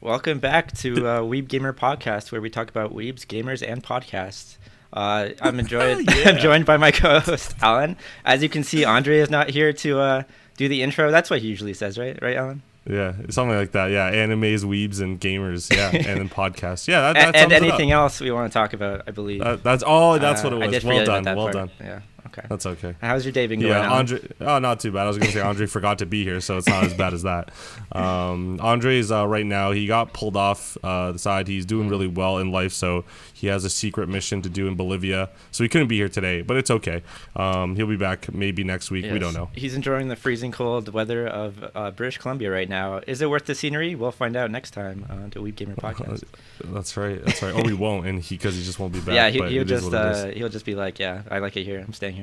Welcome back to Weeb Gamer Podcast, where we talk about weebs, gamers, and podcasts. I'm I'm joined by my co-host Alan. As you can see, Andre is not here to do the intro. That's what he usually says, right? Right, Alan? Yeah, something like that. Yeah, animes, weebs, and gamers. Yeah, and then podcasts. Yeah, and anything else we want to talk about, I believe. That's what it was. I did Well done. well done. Yeah. Okay. That's okay. How's your day been going? Yeah, Alan? Andre. Oh, not too bad. I was gonna say Andre forgot to be here, so it's not as bad as that. Andre's right now. He got pulled off the side. He's doing really well in life, so he has a secret mission to do in Bolivia. So he couldn't be here today, but it's okay. He'll be back maybe next week. Yes. We don't know. He's enjoying the freezing cold weather of British Columbia right now. Is it worth the scenery? We'll find out next time on the Weeb Gamer Podcast. That's right. Or we won't, and because he just won't be back. Yeah, he'll just be like, yeah, I like it here. I'm staying here.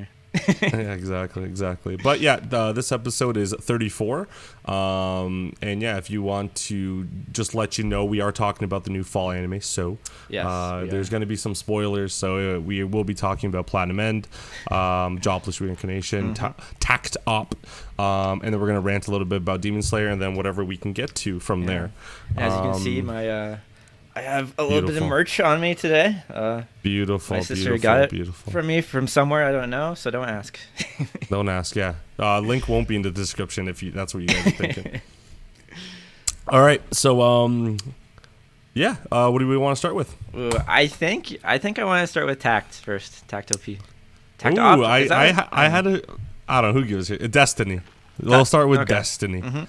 Yeah, exactly. But yeah, this episode is 34. And yeah, if you want to just let you know, we are talking about the new fall anime. So yes, there's going to be some spoilers. So we will be talking about Platinum End, Jobless, Reincarnation, Takt Op, and then we're going to rant a little bit about Demon Slayer, and then whatever we can get to from there. As you can see, I have a little bit of merch on me today. Beautiful. My sister got it from me from somewhere I don't know, so don't ask. Don't ask, yeah. Link won't be in the description if that's what you guys are thinking. All right, so what do we want to start with? I think I want to start with Takt first. Takt OP. Takt Op. I had a I don't know who gives it. Destiny. We'll start with Destiny. Mm-hmm.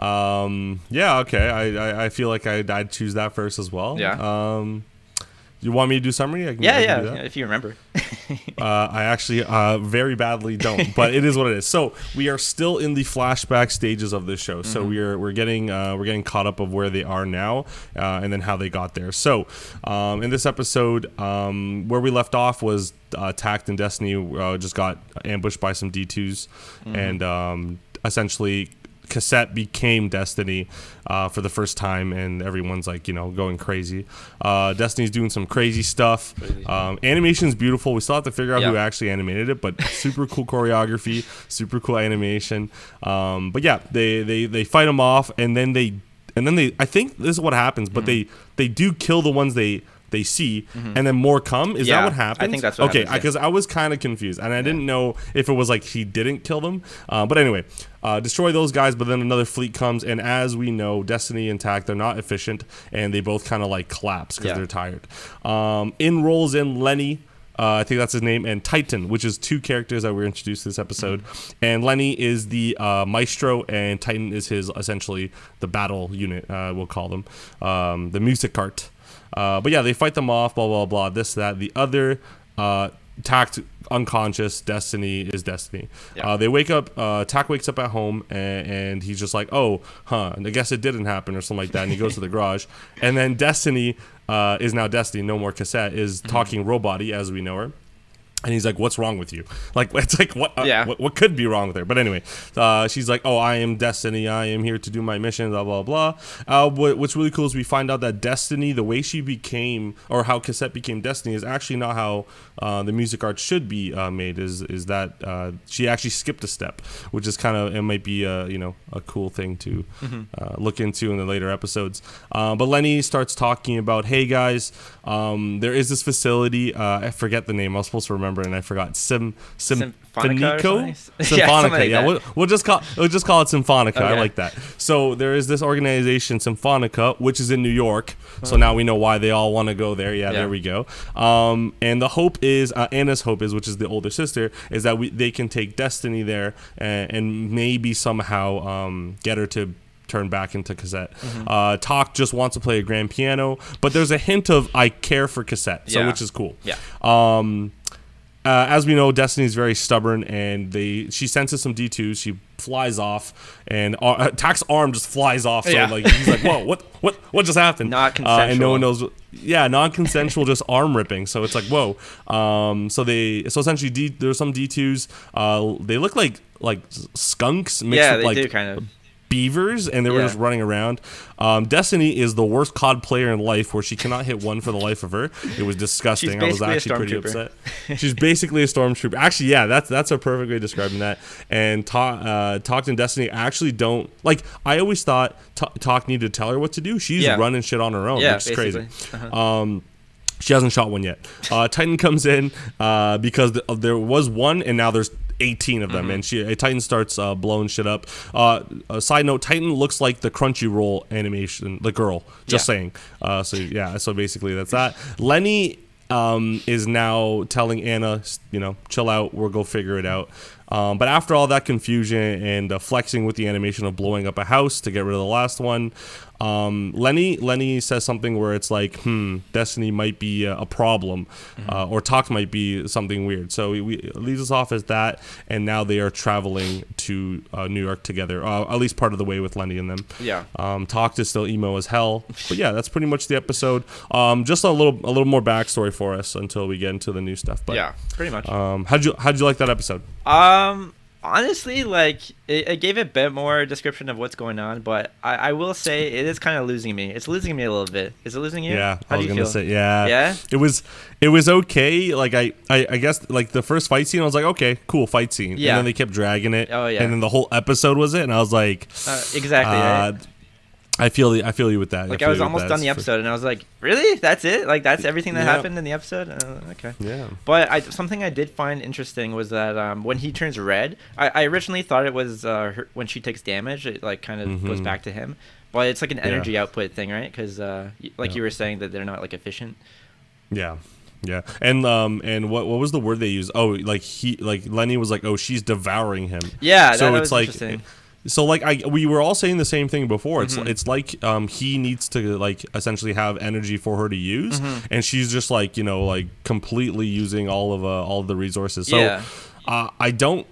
Okay. I feel like I'd choose that first as well. Yeah. You want me to do summary? I can do that. If you remember. I actually very badly don't, but it is what it is. So we are still in the flashback stages of this show. So we're getting caught up of where they are now, and then how they got there. So in this episode, where we left off was Takt and Destiny just got ambushed by some D2s, and essentially Cassette became Destiny for the first time, and everyone's like, going crazy. Destiny's doing some crazy stuff. Animation's beautiful. We still have to figure out who actually animated it, but super cool choreography, super cool animation. But yeah, they fight them off, and then they I think this is what happens, but they do kill the ones they see, and then more come. Is that what happens? I think that's what happens. Okay, because I was kind of confused, and I didn't know if it was like he didn't kill them. But anyway, destroy those guys, but then another fleet comes, and as we know, Destiny and Takt, they're not efficient, and they both kind of like collapse because they're tired. In rolls in Lenny, I think that's his name, and Titan, which is two characters that were introduced this episode. And Lenny is the maestro, and Titan is his, essentially, the battle unit, we'll call them, the music cart. But yeah, they fight them off, blah, blah, blah, this, that, the other. Takt unconscious, Destiny is Destiny. They wake up, Takt wakes up at home, and he's just like, I guess it didn't happen, or something like that, and he goes to the garage. And then Destiny is now Destiny, no more Cassette, is talking robot-y as we know her. And he's like, "What's wrong with you?" Like, it's like, what could be wrong with her? But anyway, she's like, I am Destiny. I am here to do my mission, blah, blah, blah. What's really cool is we find out that Destiny, the way she became, or how Cassette became Destiny, is actually not how the music art should be made, is that she actually skipped a step, which is kind of, it might be, a cool thing to look into in the later episodes. But Lenny starts talking about, hey, guys, there is this facility. I forget the name. I was supposed to remember, and I forgot. Symphonico. Symphonica. Like we'll just call it Symphonica. Okay. I like that. So there is this organization, Symphonica, which is in New York. So now we know why they all want to go there. Yeah, there we go. And the hope is, Anna's hope is, which is the older sister, is that they can take Destiny there and maybe somehow get her to turn back into Cassette. Takt just wants to play a grand piano, but there's a hint of I care for Cassette, which is cool. As we know, Destiny's very stubborn, and she senses some D2s. She flies off, and Takt's arm just flies off. So like he's like, "Whoa, what just happened?" Not consensual. And no one knows. Yeah, non-consensual, just arm ripping. So it's like, whoa. So essentially, there's some D2s. They look like skunks mixed with they do kind of. beavers, and they were just running around. Destiny is the worst COD player in life, where she cannot hit one for the life of her. It was disgusting. I was actually pretty upset. She's basically a stormtrooper. Actually, yeah, that's a perfect way of describing that. And Takt and Destiny actually don't like. I always thought Takt needed to tell her what to do. She's running shit on her own. Yeah, it's crazy. She hasn't shot one yet. Titan comes in because there was one, and now there's 18 of them, and Titan starts blowing shit up. A side note: Titan looks like the Crunchyroll animation, the girl. Just saying. So basically that's that. Lenny is now telling Anna, chill out. We'll go figure it out. But after all that confusion and flexing with the animation of blowing up a house to get rid of the last one, Lenny says something where it's like, Destiny might be a problem, or Takt might be something weird. So he leaves us off as that, and now they are traveling to New York together, at least part of the way with Lenny and them. Yeah. Takt is still emo as hell, but yeah, that's pretty much the episode. Just a little more backstory for us until we get into the new stuff. But yeah, pretty much. How'd you like that episode? Honestly, like it gave a bit more description of what's going on, but I will say it is kind of losing me. It's losing me a little bit. Is it losing you? Yeah, How I was do you gonna feel? say yeah. It was okay. Like I guess like the first fight scene, I was like, okay, cool fight scene. Yeah. And then they kept dragging it. Oh yeah. And then the whole episode was it, and I was like, exactly. Right? I feel you with that. Like I was almost done the episode, and I was like, "Really? That's it? Like that's everything that happened in the episode?" Okay. Yeah. But something I did find interesting was that when he turns red, I originally thought it was when she takes damage, it like kind of goes back to him. But it's like an energy output thing, right? Because you were saying that they're not like efficient. Yeah. Yeah, and what was the word they used? Oh, like Lenny was like, oh, she's devouring him. Yeah, so that was like interesting. So like we were all saying the same thing before. It's like he needs to like essentially have energy for her to use, and she's just like completely using all of the resources. So I don't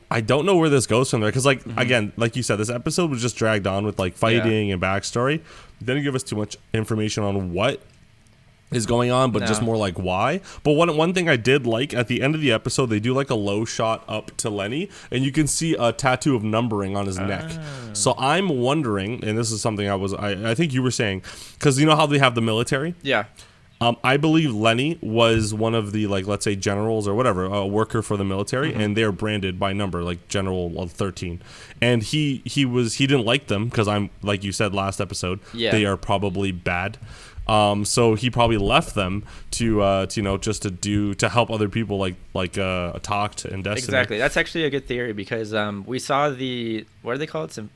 know where this goes from there, because like again, like you said, this episode was just dragged on with like fighting and backstory. Didn't give us too much information on what is going on, but just more like why. But one thing I did like at the end of the episode, they do like a low shot up to Lenny, and you can see a tattoo of numbering on his neck. So I'm wondering, and this is something I think you were saying, because you know how they have the military? Yeah. I believe Lenny was one of the, like, let's say generals or whatever, a worker for the military, and they're branded by number, like General 13. And he didn't like them because I'm, like you said last episode, they are probably bad. So he probably left them to just to help other people like Takt and Destiny. Exactly. That's actually a good theory, because we saw what are they called? Some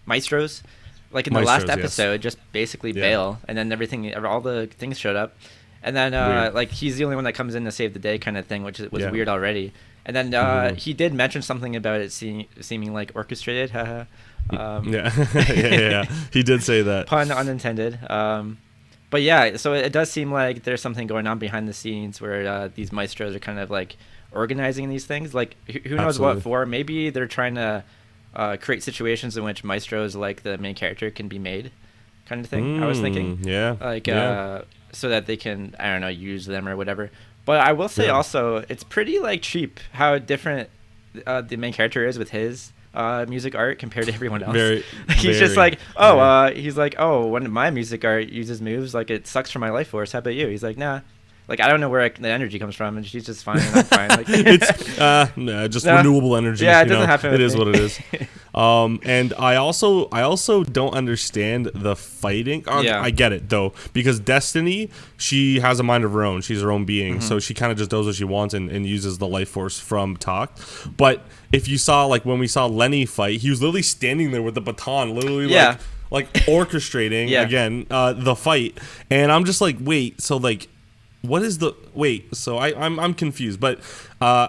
maestros. Like in the last episode, just basically bail, and then all the things showed up, and then like he's the only one that comes in to save the day, kind of thing, which was weird already. And then he did mention something about it seeming like orchestrated. Yeah, he did say that. Pun unintended. But yeah, so it does seem like there's something going on behind the scenes where these maestros are kind of like organizing these things. Like who knows what for? Maybe they're trying to create situations in which maestros like the main character can be made, kind of thing. I was thinking, so that they can, I don't know, use them or whatever. But I will say also, it's pretty like cheap how different the main character is with his music art compared to everyone else. He's just like, when my music art uses moves, like it sucks for my life force. How about you? He's like, nah. Like, I don't know where the energy comes from, and she's just fine, and I'm fine. Like, it's just renewable energy. Yeah, it doesn't happen. It is what it is. And I also don't understand the fighting. I get it though, because Destiny, she has a mind of her own. She's her own being, so she kind of just does what she wants and uses the life force from Takt. But if you saw, like when we saw Lenny fight, he was literally standing there with the baton, literally like orchestrating again the fight, and I'm just like, wait, so like. What is the wait? So I'm confused, but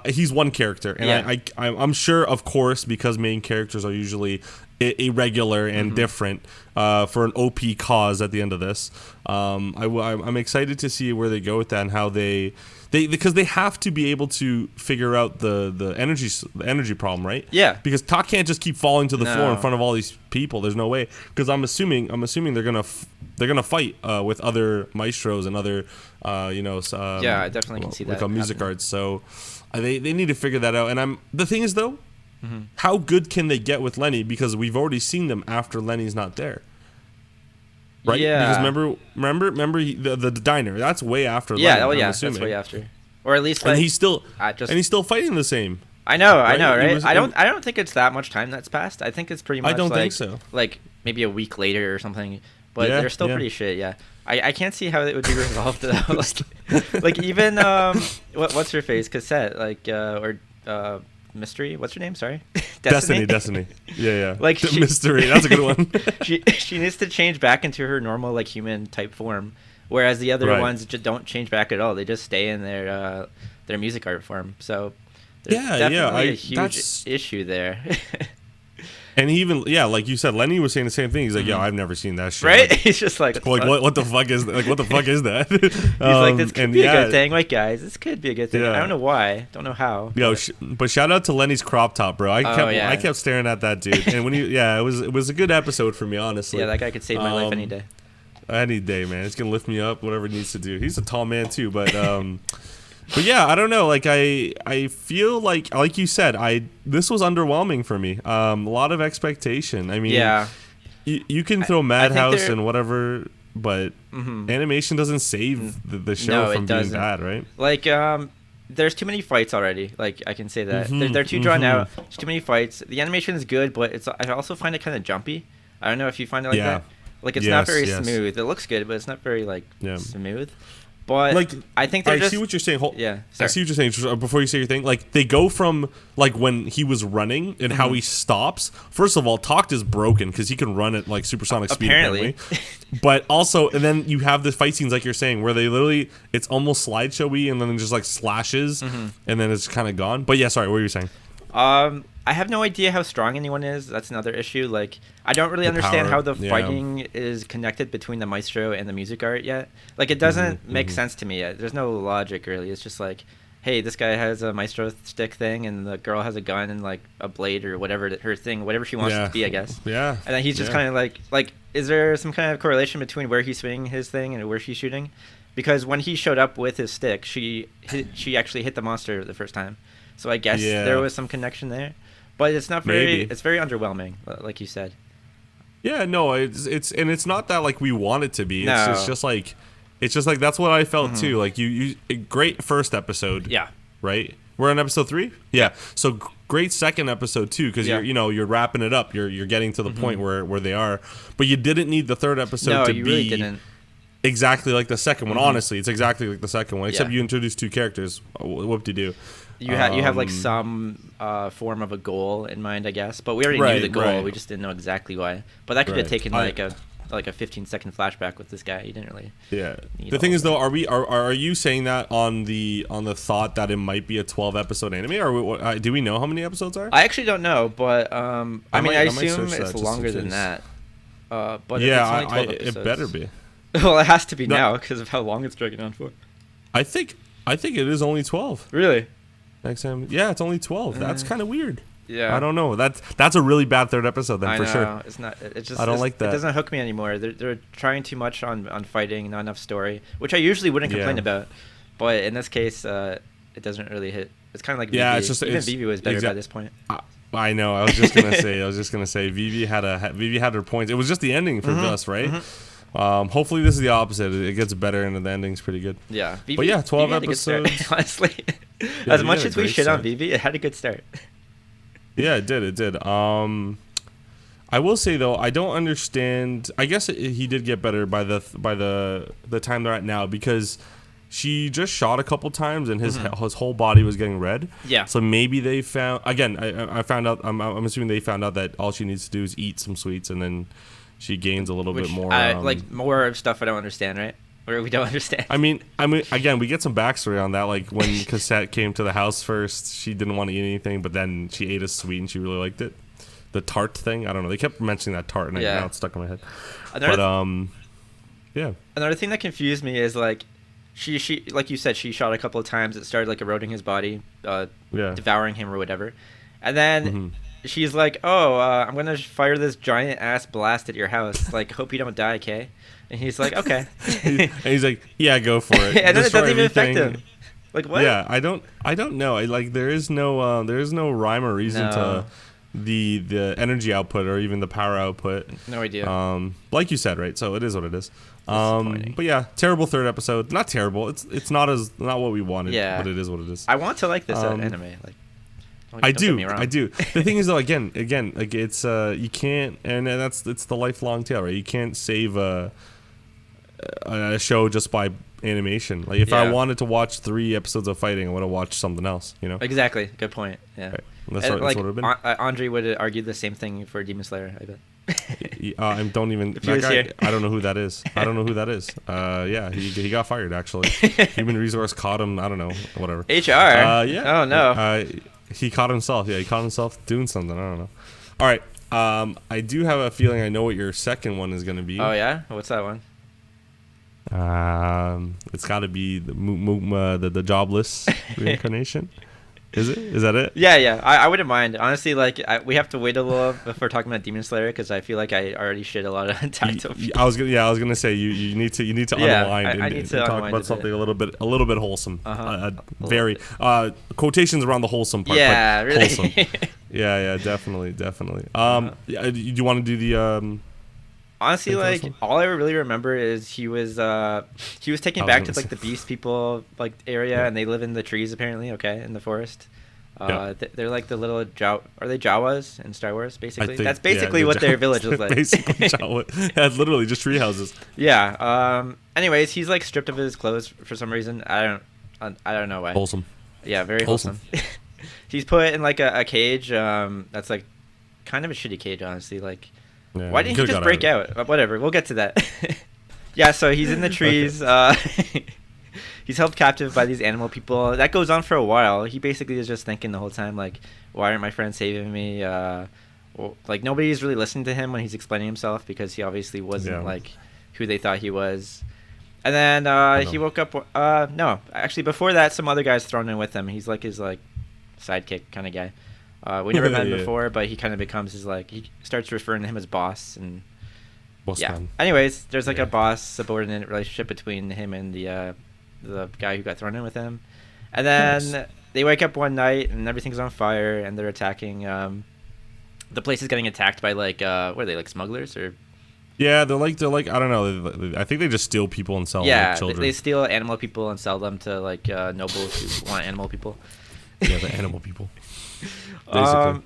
he's one character, and I'm sure, of course, because main characters are usually irregular and different for an OP cause at the end of this. I'm excited to see where they go with that and how they because they have to be able to figure out the energy problem, right? Yeah. Because Takt can't just keep falling to the floor in front of all these people. There's no way. Because I'm assuming they're gonna fight with other maestros and other I definitely can see that. Like music arts. So they need to figure that out. And the thing is though, How good can they get with Lenny? Because we've already seen them after Lenny's not there. Right? Yeah. Because remember the diner. That's way after. Yeah. Lenny, Oh, I'm yeah. assuming. That's way after. Or at least, like, and he's still fighting the same. I know, right? right? I don't think it's that much time that's passed. I think it's pretty much. I don't like, think so. Like maybe a week later or something. But they're still pretty shit. Yeah. I can't see how it would be resolved though. like even what's her face cassette mystery. What's her name? Sorry. Destiny. Yeah. Like mystery. That's a good one. she needs to change back into her normal like human type form, whereas the other ones just don't change back at all. They just stay in their music art form. So there's definitely a huge issue there. And even like you said, Lenny was saying the same thing. He's like, "Yo, I've never seen that shit." Right? Like, he's just like what the fuck is what the fuck is that? He's like, this could be a good thing, right, guys? This could be a good thing. Yeah. I don't know why, don't know how. Yo, but shout out to Lenny's crop top, bro. I kept staring at that dude, and when it was a good episode for me, honestly. Yeah, that guy could save my life any day. Any day, man. It's gonna lift me up, whatever it needs to do. He's a tall man too, but but yeah, I don't know. Like I feel like you said, this was underwhelming for me. A lot of expectation. I mean, you can throw Madhouse and whatever, but animation doesn't save the show from being bad, right? Like there's too many fights already. Like I can say that they're too drawn out. There's too many fights. The animation is good, but I also find it kind of jumpy. I don't know if you find it like that. Like it's not very smooth. It looks good, but it's not very smooth. But like, I think I see what you're saying. Yeah, I see what you're saying. Before you say your thing, like they go from like when he was running and how he stops. First of all, Takt is broken because he can run at like supersonic speed. Apparently. But also, and then you have the fight scenes like you're saying where they literally it's almost slideshowy and then just like slashes and then it's kind of gone. But yeah, sorry, what were you saying? I have no idea how strong anyone is. That's another issue. Like, I don't really understand how the fighting is connected between the maestro and the music art yet. Like, it doesn't make sense to me yet. There's no logic, really. It's just like, hey, this guy has a maestro stick thing, and the girl has a gun and, like, a blade or whatever, her thing, whatever she wants it to be, I guess. Yeah. And then he's just kind of like, is there some kind of correlation between where he's swinging his thing and where she's shooting? Because when he showed up with his stick, she actually hit the monster the first time. So I guess there was some connection there. But it's not very. It's very underwhelming, like you said. Yeah, no, it's not that like we want it to be. No. It's just like that's what I felt too. Like you great first episode. Yeah. Right. We're on episode 3. Yeah. So great second episode too, because you're wrapping it up. You're getting to the point where they are, but you didn't need the third episode to be. Really didn't. Exactly like the second one. Honestly, it's exactly like the second one, except you introduced 2 characters. Whoop-de-doo. You have like some form of a goal in mind, I guess. But we already knew the goal. Right. We just didn't know exactly why. But that could have taken like a 15-second flashback with this guy. You didn't really. Yeah. The thing is, though, are you saying that on the thought that it might be a 12-episode anime, or do we know how many episodes are? I actually don't know, but I assume it's longer than that. But yeah, it's only 12 episodes, it better be. Well, it has to be now because of how long it's dragging on for. I think it is only 12. Really? Next time, yeah, it's only 12. That's kind of weird. Yeah, I don't know. That's a really bad third episode then, for sure. It's not. It's just. I don't like that. It doesn't hook me anymore. They're trying too much on fighting, not enough story, which I usually wouldn't complain about, but in this case, it doesn't really hit. It's kind of like Vivi. It's just even Vivi was better by this point. I know. I was just gonna say. Vivi had her points. It was just the ending for us, right? Hopefully this is the opposite. It gets better and the ending's pretty good. Yeah. Vivi, but yeah, 12 episodes. Honestly, as much as we shit on Vivi, it had a good start. Yeah, it did. I will say though, I don't understand. I guess he did get better by the time they're at now, because she just shot a couple times and his whole body was getting red. Yeah. So maybe they found again. I found out. I'm assuming they found out that all she needs to do is eat some sweets and then she gains a little bit more. Like more stuff I don't understand, right? Or we don't understand. I mean, again, we get some backstory on that. Like when Cassette came to the house first, she didn't want to eat anything, but then she ate a sweet and she really liked it. The tart thing, I don't know. They kept mentioning that tart, and now it's stuck in my head. Yeah. Another thing that confused me is like, she like you said, she shot a couple of times. It started like eroding his body, devouring him or whatever, and then. She's like, I'm going to fire this giant ass blast at your house. Like, hope you don't die, okay? And he's like, okay. And he's like, yeah, go for it. And then it doesn't even affect him. Like what? Yeah, I don't know. There is no rhyme or reason No. to the energy output or even the power output. No idea. Like you said, right? So it is what it is. Disappointing. But yeah, terrible third episode. Not terrible. It's not what we wanted. Yeah. But it is what it is. I want to like this anime. Like, I don't get me do. wrong. I do. The thing is, though, again, like it's you can't, and it's the lifelong tale, right? You can't save a show just by animation. Like if I Yeah. wanted to watch 3 episodes of fighting, I would have watched something else. You know. Exactly. Good point. Yeah. Right. That's And, what like, it would have been. Andre would have argued the same thing for Demon Slayer, I bet. I don't even. If he That was guy, here. I don't know who that is. Yeah, he got fired actually. Human resource caught him. I don't know. Whatever. HR. Yeah. Oh no. He caught himself. Yeah, he caught himself doing something. I don't know. All right. I do have a feeling I know what your second one is going to be. Oh yeah. What's that one? It's got to be the Jobless Reincarnation. Is it? Is that it? Yeah. I wouldn't mind. Honestly, like we have to wait a little before talking about Demon Slayer because I feel like I already shit a lot of Takt. I was gonna say you need to Yeah, unwind I and need to talk unwind a about something a little bit wholesome. Uh-huh. Very quotations around the wholesome part. Yeah, but really. Wholesome. Yeah, definitely. Do you want to do the Honestly, Think of like this one? all I really remember is he was taken I was back gonna to like the beast people like area, Yeah. and they live in the trees apparently. Okay, in the forest. Yeah. They're like the little are they Jawas in Star Wars? Basically, think- that's basically yeah, what their Jawas. village was like. Basically, Jawa. Yeah, literally just tree houses. Yeah. Anyways, he's like stripped of his clothes for some reason. I don't know why. Wholesome. Yeah, very wholesome. He's put in like a cage. That's like kind of a shitty cage, honestly. Like, Yeah, why didn't he could've just got break of it. out? Whatever. We'll get to that. Yeah. So he's in the trees. He's held captive by these animal people. That goes on for a while. He basically is just thinking the whole time, like, why aren't my friends saving me? Well, like nobody's really listening to him when he's explaining himself because he obviously wasn't Yeah. like who they thought he was. And then he woke up. No, actually, before that, some other guy's thrown in with him. He's like his like sidekick kind of guy. We never met him Yeah. before, but he kind of becomes his like he starts referring to him as boss and Boss yeah. man. Anyways, there's like Yeah. a boss subordinate relationship between him and the guy who got thrown in with him, and then Nice. they wake up one night and everything's on fire and they're attacking. The place is getting attacked by like what are they, like smugglers or? Yeah, they're like I don't know. I think they just steal people and sell Yeah, like, children. they steal animal people and sell them to like nobles who want animal people. Yeah, the animal people. Basically.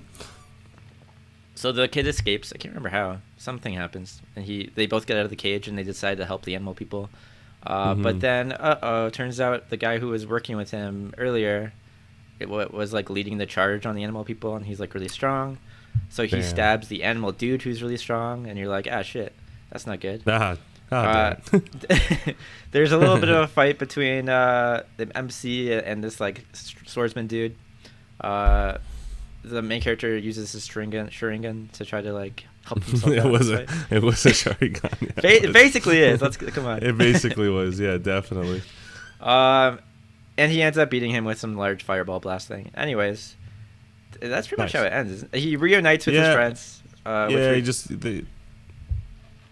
So the kid escapes. I can't remember how. Something happens, and they both get out of the cage, and they decide to help the animal people. But then, turns out the guy who was working with him earlier, was like leading the charge on the animal people, and he's like really strong. So he Damn. stabs the animal dude who's really strong, and you're like, shit, that's not good. Damn. There's a little bit of a fight between the MC and this like swordsman dude. The main character uses his Sharingan to try to like help himself out. It was a Sharingan. Yeah, It basically is. Let's come on. It basically was. Yeah, definitely. And he ends up beating him with some large fireball blast thing. Anyways, that's pretty much how it ends. Isn't it? He reunites with his friends.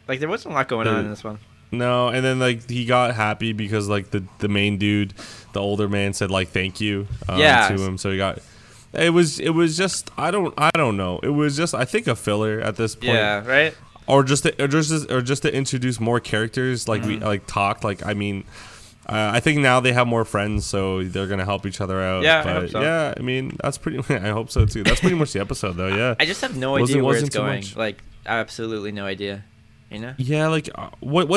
Like there wasn't a lot going on in this one. No, and then like he got happy because like the main dude, the older man said like thank you to him, so he got. It was just I don't know. It was just I think a filler at this point. Yeah, right. Or just to introduce more characters like we like talked like I mean. I think now they have more friends, so they're gonna help each other out. Yeah, but I hope so. Yeah, I mean that's pretty. I hope so too. That's pretty much the episode, though. Yeah. I just have no idea where it's wasn't too going. much. Like absolutely no idea. You know? Yeah, like what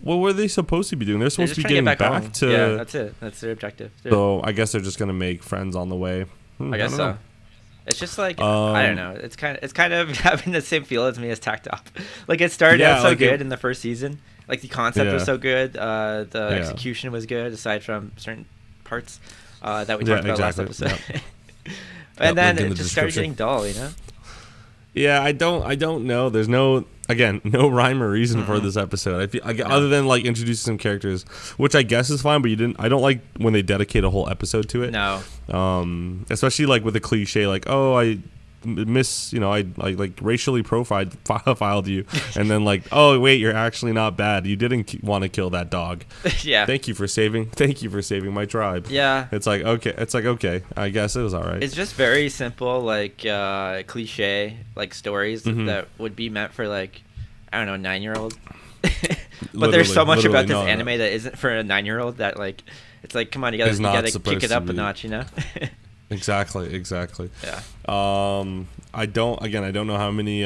were they supposed to be doing? They're They're supposed just to be trying getting home. back to. Yeah, that's it. That's their objective. So I guess they're just gonna make friends on the way. I guess don't so. know. It's just like I don't know. It's kind of having the same feel as me as Takt. Like it started out so like good in the first season. Like the concept was Yeah. so good. The Yeah. execution was good, aside from certain parts that we talked about last exactly. episode. Yep, And then link in it the just started description. getting dull. You know? Yeah, I don't know. There's no rhyme or reason for this episode. I feel other than like introducing some characters, which I guess is fine. But I don't like when they dedicate a whole episode to it. No. Especially like with the cliche, like I like racially profiled you, and then like, oh wait, you're actually not bad. You didn't want to kill that dog. Yeah. Thank you for saving my tribe. Yeah. It's like okay. I guess it was all right. It's just very simple, like cliche, like stories that would be meant for like, I don't know, 9-year-old. But there's so much about this anime that isn't for a 9-year-old that like, it's like, come on, you gotta kick it up a notch, you know? Exactly. Yeah. I don't know how many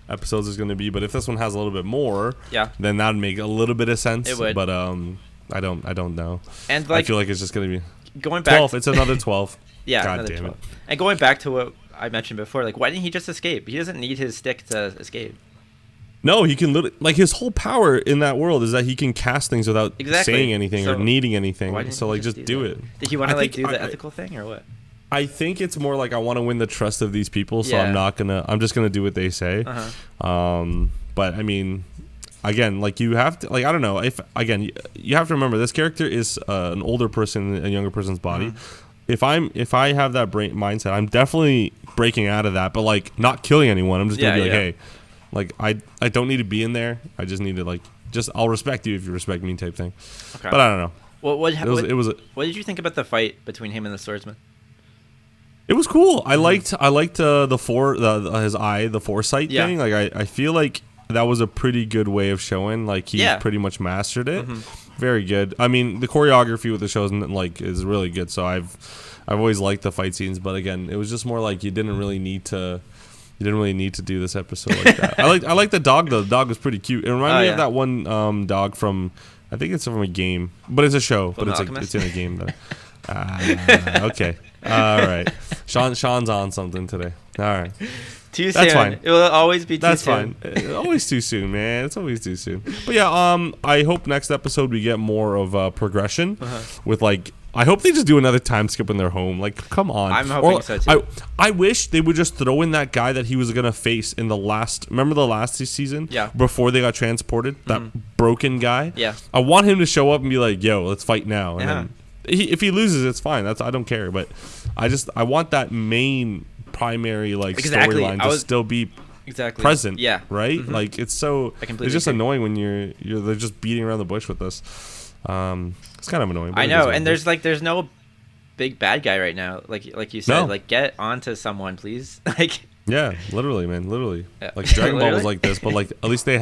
episodes there's going to be, but if this one has a little bit more, then that'd make a little bit of sense. It would. But I don't know. And like, I feel like it's just going to be going back 12. It's another 12. Yeah, God another damn 12. it. And going back to what I mentioned before, like, why didn't he just escape? He doesn't need his stick to escape. No, he can literally, like, his whole power in that world is that he can cast things without saying anything or needing anything. So like, just do it. Did he want to like do the ethical thing or what? I think it's more like I want to win the trust of these people, so I'm just gonna do what they say. But I mean, again, like you have to, like, I don't know, if again you have to remember this character is an older person in a younger person's body. If I have that brain mindset, I'm definitely breaking out of that, but like not killing anyone. I'm just gonna be like, hey, like I don't need to be in there. I just need to like I'll respect you if you respect me type thing. Okay. But I don't know. Well, what did you think about the fight between him and the swordsman? It was cool. I liked the foresight thing. Like I feel like that was a pretty good way of showing like he pretty much mastered it. Very good. I mean, the choreography with the show is really good. So I've always liked the fight scenes, but again, it was just more like you didn't really need to do this episode like that. I like the dog though. The dog was pretty cute. It reminded me of that one dog from, I think it's from a game, but it's a show, but it's in a game though. Okay. All right. Sean's on something today. All right. Too soon. That's fine. It will always be too soon. That's fine. Always too soon, man. It's always too soon. But yeah, I hope next episode we get more of progression with like, I hope they just do another time skip when they're home. Like, come on. I'm hoping so too. I wish they would just throw in that guy that he was going to face in the last, remember the last season? Yeah. Before they got transported? That broken guy? Yeah. I want him to show up and be like, yo, let's fight now. And then if he loses, it's fine. I don't care. But I want that main primary like storyline to still be present. Yeah. Right? Like it's just annoying when they're just beating around the bush with this. It's kind of annoying. I know, and there's no big bad guy right now. Like you said, like get onto someone, please. Like yeah, literally, man, literally. Yeah. Like Dragon Ball was like this, but like at least no,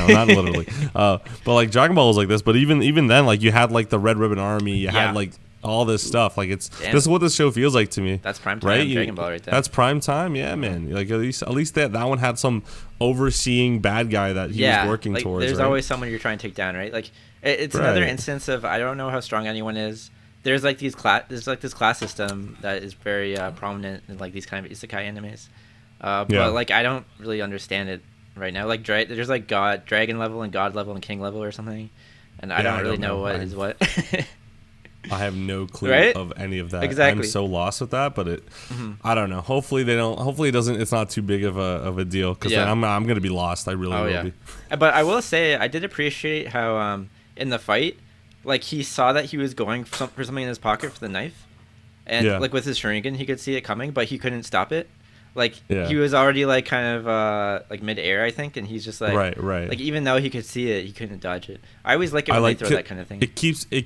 not literally. But like Dragon Ball was like this, but even then, like you had like the Red Ribbon Army, you had like all this stuff. Like this is what this show feels like to me. That's prime time, right? Dragon Ball right there. That's prime time, yeah, man. Like at least that one had some overseeing bad guy that he was working like, towards. There's always someone you're trying to take down, right? Like it's another instance of I don't know how strong anyone is. There's like this class system that is very prominent in like these kind of isekai animes, but like I don't really understand it right now. Like there's like dragon level and god level and king level or something, and I don't really know what is what. I have no clue of any of that. Exactly. I'm so lost with that, but I don't know. Hopefully they don't. Hopefully it doesn't. It's not too big of a deal because then I'm gonna be lost. I really will be. But I will say I did appreciate how in the fight, like he saw that he was going for something in his pocket for the knife, and like with his Sharingan he could see it coming, but he couldn't stop it. Like he was already like kind of like mid-air, I think, and he's just like right. Like even though he could see it, he couldn't dodge it. I always like it when they throw that kind of thing. It keeps. I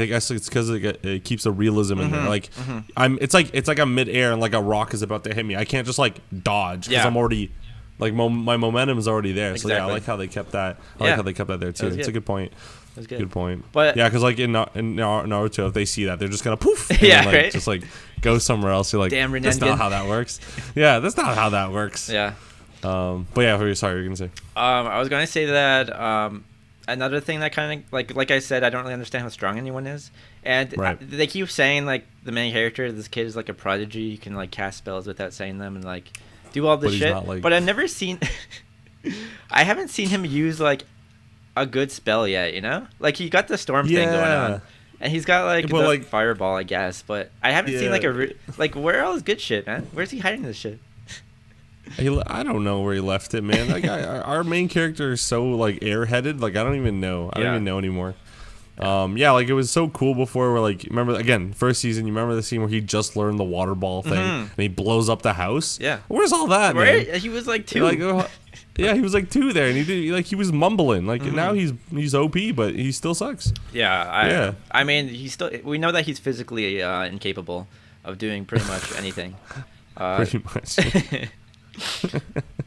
guess it's because it keeps the realism in there. Like it's like I'm mid-air and like a rock is about to hit me. I can't just like dodge because I'm already like my momentum is already there. So I like how they kept that. I like how they kept that there too. It's a good point. That's good. Good point. But yeah, because like in Naruto, if they see that, they're just gonna poof. And then, like, just like go somewhere else. You're like, damn, that's not how that works. Yeah, that's not how that works. Yeah. But yeah, sorry, you were gonna say. I was gonna say that another thing that kind of like I said, I don't really understand how strong anyone is, and they keep saying like the main character, this kid is like a prodigy, he can like cast spells without saying them and like do all this shit. But I've never seen, I haven't seen him use like a good spell yet, you know? Like he got the storm thing going on, and he's got like fireball, I guess. But I haven't seen like where are all his good shit, man? Where's he hiding this shit? I don't know where he left it, man. Like our main character is so like airheaded. Like I don't even know. I don't even know anymore. Yeah, like it was so cool before. Where like, remember again, first season, you remember the scene where he just learned the water ball thing and he blows up the house. Yeah, where's all that, right? man? He was like 2. Like, yeah, he was like 2 there, and he was mumbling. Like now he's OP, but he still sucks. Yeah, I mean, we know that he's physically incapable of doing pretty much anything. Pretty much.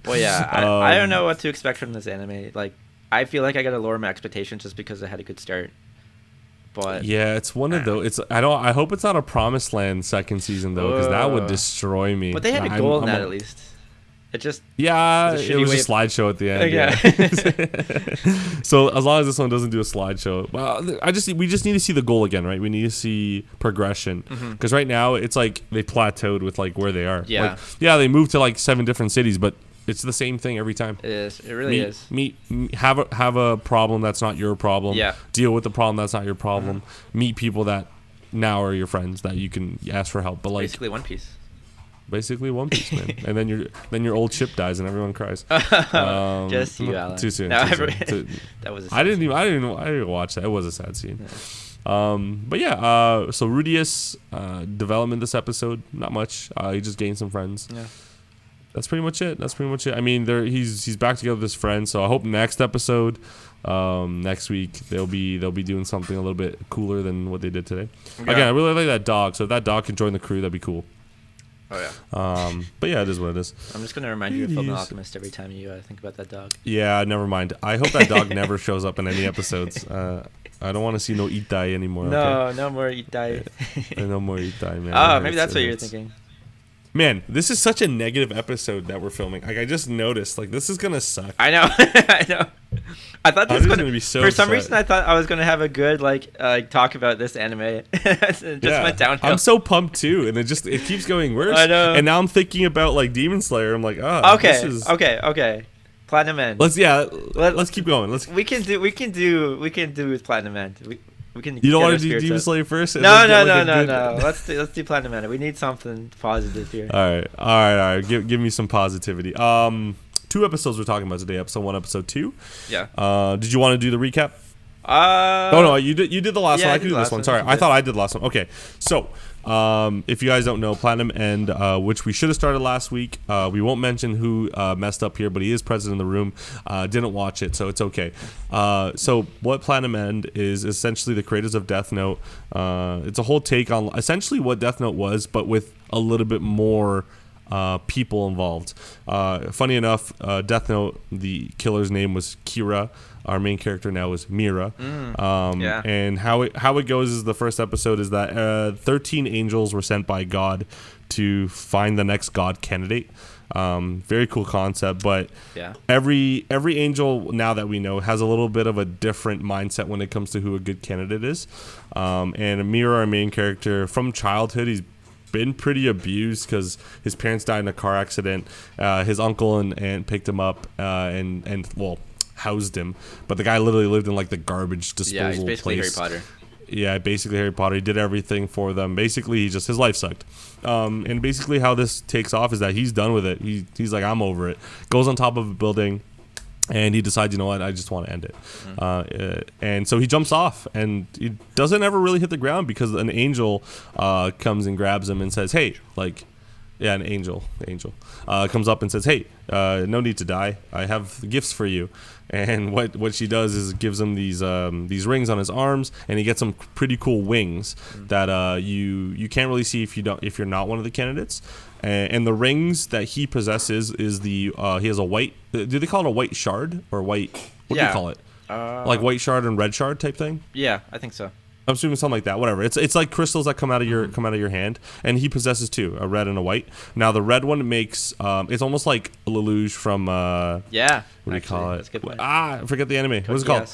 Well, yeah, I don't know what to expect from this anime. Like, I feel like I gotta lower my expectations just because I had a good start. But yeah, it's one of those. I hope it's not a Promised Land second season though, because that would destroy me. But they had a goal in that at least. It just it was a slideshow at the end. Yeah. So as long as this one doesn't do a slideshow, well, we just need to see the goal again, right? We need to see progression because right now it's like they plateaued with like where they are. Yeah. Like, yeah, they moved to like 7 different cities, but it's the same thing every time. It is. It really is. Have a problem that's not your problem. Yeah. Deal with the problem that's not your problem. Meet people that now are your friends that you can ask for help. But like basically One Piece. Basically One Piece, man. And then your old ship dies and everyone cries. Just you, Alan. Too soon. No, Too soon. That was. I didn't watch that. It was a sad scene. Yeah. But yeah. So Rudius development this episode, not much. He just gained some friends. Yeah. That's pretty much it. I mean, he's back together with his friends. So I hope next episode, next week they'll be doing something a little bit cooler than what they did today. Yeah. Again, I really like that dog. So if that dog can join the crew, that'd be cool. Oh yeah. But yeah, it is what it is. I'm just gonna remind you of Fullmetal Alchemist every time you think about that dog. Yeah, never mind. I hope that dog never shows up in any episodes. I don't want to see no Itai anymore. No, okay? No more Itai. No more Itai, man. Oh, maybe that's what you're thinking. Man, this is such a negative episode that we're filming. Like I just noticed, like this is gonna suck. I know. I know. I thought this was gonna be so. For some reason, I thought I was gonna have a good talk about this anime. It just went downhill. I'm so pumped too, and it keeps going worse. I know. And now I'm thinking about like Demon Slayer. I'm like, okay. Platinum End. Let's keep going. We can do with Platinum End. We can. You don't want to do Demon Slayer first? No. Let's do Platinum End. We need something positive here. All right. Give me some positivity. 2 episodes we're talking about today. Episode 1, episode 2. Yeah. Did you want to do the recap? No, you did the last one. I can do this one. Sorry, I thought I did the last one. Okay, so if you guys don't know, Platinum End, which we should have started last week. We won't mention who messed up here, but he is present in the room. Didn't watch it, so it's okay. So what Platinum End is essentially the creators of Death Note. It's a whole take on essentially what Death Note was, but with a little bit more people involved. Funny enough, Death Note, the killer's name was Kira. Our main character now is Mira. And how it goes is the first episode is that 13 angels were sent by God to find the next God candidate. Very cool concept, but every angel now that we know has a little bit of a different mindset when it comes to who a good candidate is. And Mira, our main character, from childhood, he's been pretty abused because his parents died in a car accident. His uncle and aunt picked him up and housed him, but the guy literally lived in like the garbage disposal place. Yeah, he's basically place. Harry Potter. Yeah, basically Harry Potter. He did everything for them. Basically, his life sucked. And basically how this takes off is that he's done with it. He's like, I'm over it. Goes on top of a building, and he decides, you know what, I just want to end it. And so he jumps off, and he doesn't ever really hit the ground because an angel comes and grabs him and says, hey, an angel comes up and says, hey, no need to die. I have gifts for you. And what she does is gives him these rings on his arms, and he gets some pretty cool wings that you can't really see if you're not one of the candidates. And the rings that he possesses is he has a white. Do they call it a white shard or white? What do you call it? Like white shard and red shard type thing? Yeah, I think so. I'm assuming something like that. Whatever. It's like crystals that come out of your hand, and he possesses 2, a red and a white. Now the red one makes it's almost like Lelouch from what do you call it? I forget the anime. What is it called?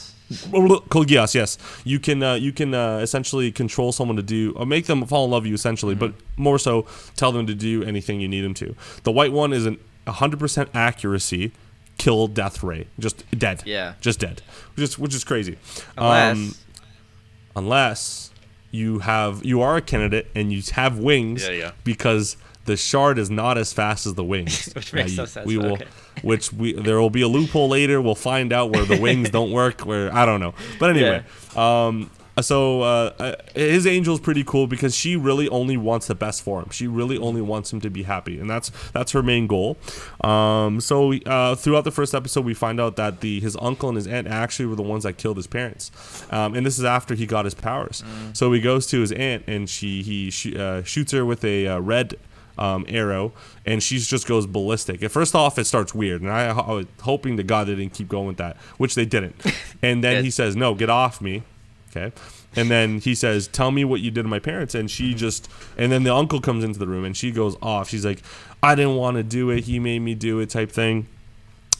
Code Geass. Yes, you can essentially control someone to do or make them fall in love with you essentially, but more so tell them to do anything you need them to. The white one is 100% accuracy. Kill death ray, just dead. Yeah, just dead, which is crazy. Unless you are a candidate and you have wings, because the shard is not as fast as the wings. Which makes no sense. There will be a loophole later. We'll find out where the wings don't work. Where I don't know, but anyway, his angel's pretty cool because she really only wants the best for him. She really only wants him to be happy, and that's her main goal. Throughout the first episode, we find out that his uncle and his aunt actually were the ones that killed his parents, and this is after he got his powers. So he goes to his aunt, and he shoots her with a red arrow, and she just goes ballistic. At first off, it starts weird, and I was hoping to God they didn't keep going with that, which they didn't. And then he says, "No, get off me." Okay. And then he says, "Tell me what you did to my parents." And she and then the uncle comes into the room, and she goes off. She's like, "I didn't want to do it. He made me do it," type thing.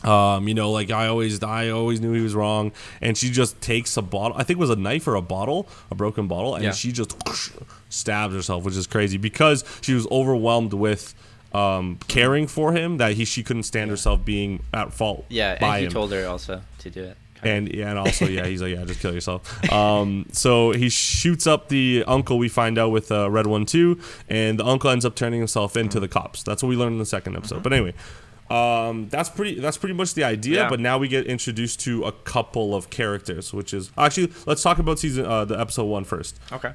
Like I always knew he was wrong. And she just takes a bottle, I think it was a knife or a broken bottle, and she just stabs herself, which is crazy because she was overwhelmed with caring for him that she couldn't stand herself being at fault. Yeah, by and he him. told her also to do it. And also, he's like, just kill yourself. So he shoots up the uncle, we find out, with Red 1-2, and the uncle ends up turning himself into the cops. That's what we learned in the second episode. But anyway, that's pretty much the idea. But now we get introduced to a couple of characters, which is actually, let's talk about the episode 1 first. Okay.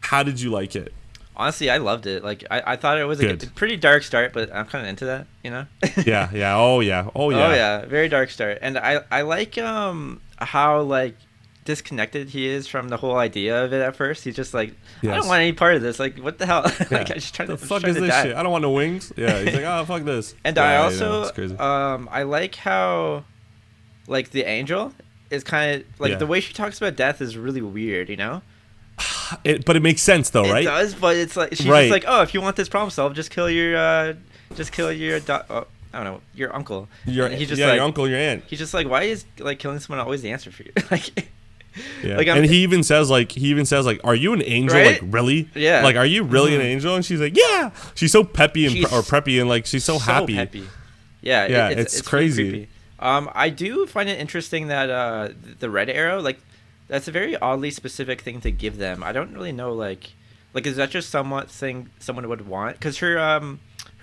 How did you like it? Honestly, I loved it. Like I thought it was a pretty dark start, but I'm kind of into that, you know. Oh yeah. Very dark start, and I like how like disconnected he is from the whole idea of it at first. He's just like, I don't want any part of this. Like, what the hell? Like, I just trying the to fuck is this shit? I don't want no wings. Yeah, he's like, oh fuck this. And I also I like how like the angel is kind of like the way she talks about death is really weird, you know. But it makes sense though, right? It does, but it's like she's just like, oh, if you want this problem solved, just kill your I don't know, your uncle. He's just like, your uncle, your aunt. He's just like, why is like killing someone always the answer for you? Like, like, and he even says like, are you an angel? Right? Like, really? Yeah. Like, are you really an angel? And she's like, yeah. She's so peppy or preppy, and like she's so happy. Peppy. Yeah. It's crazy. Really I do find it interesting that the red arrow, like, that's a very oddly specific thing to give them. I don't really know, like is that just someone would want? Because her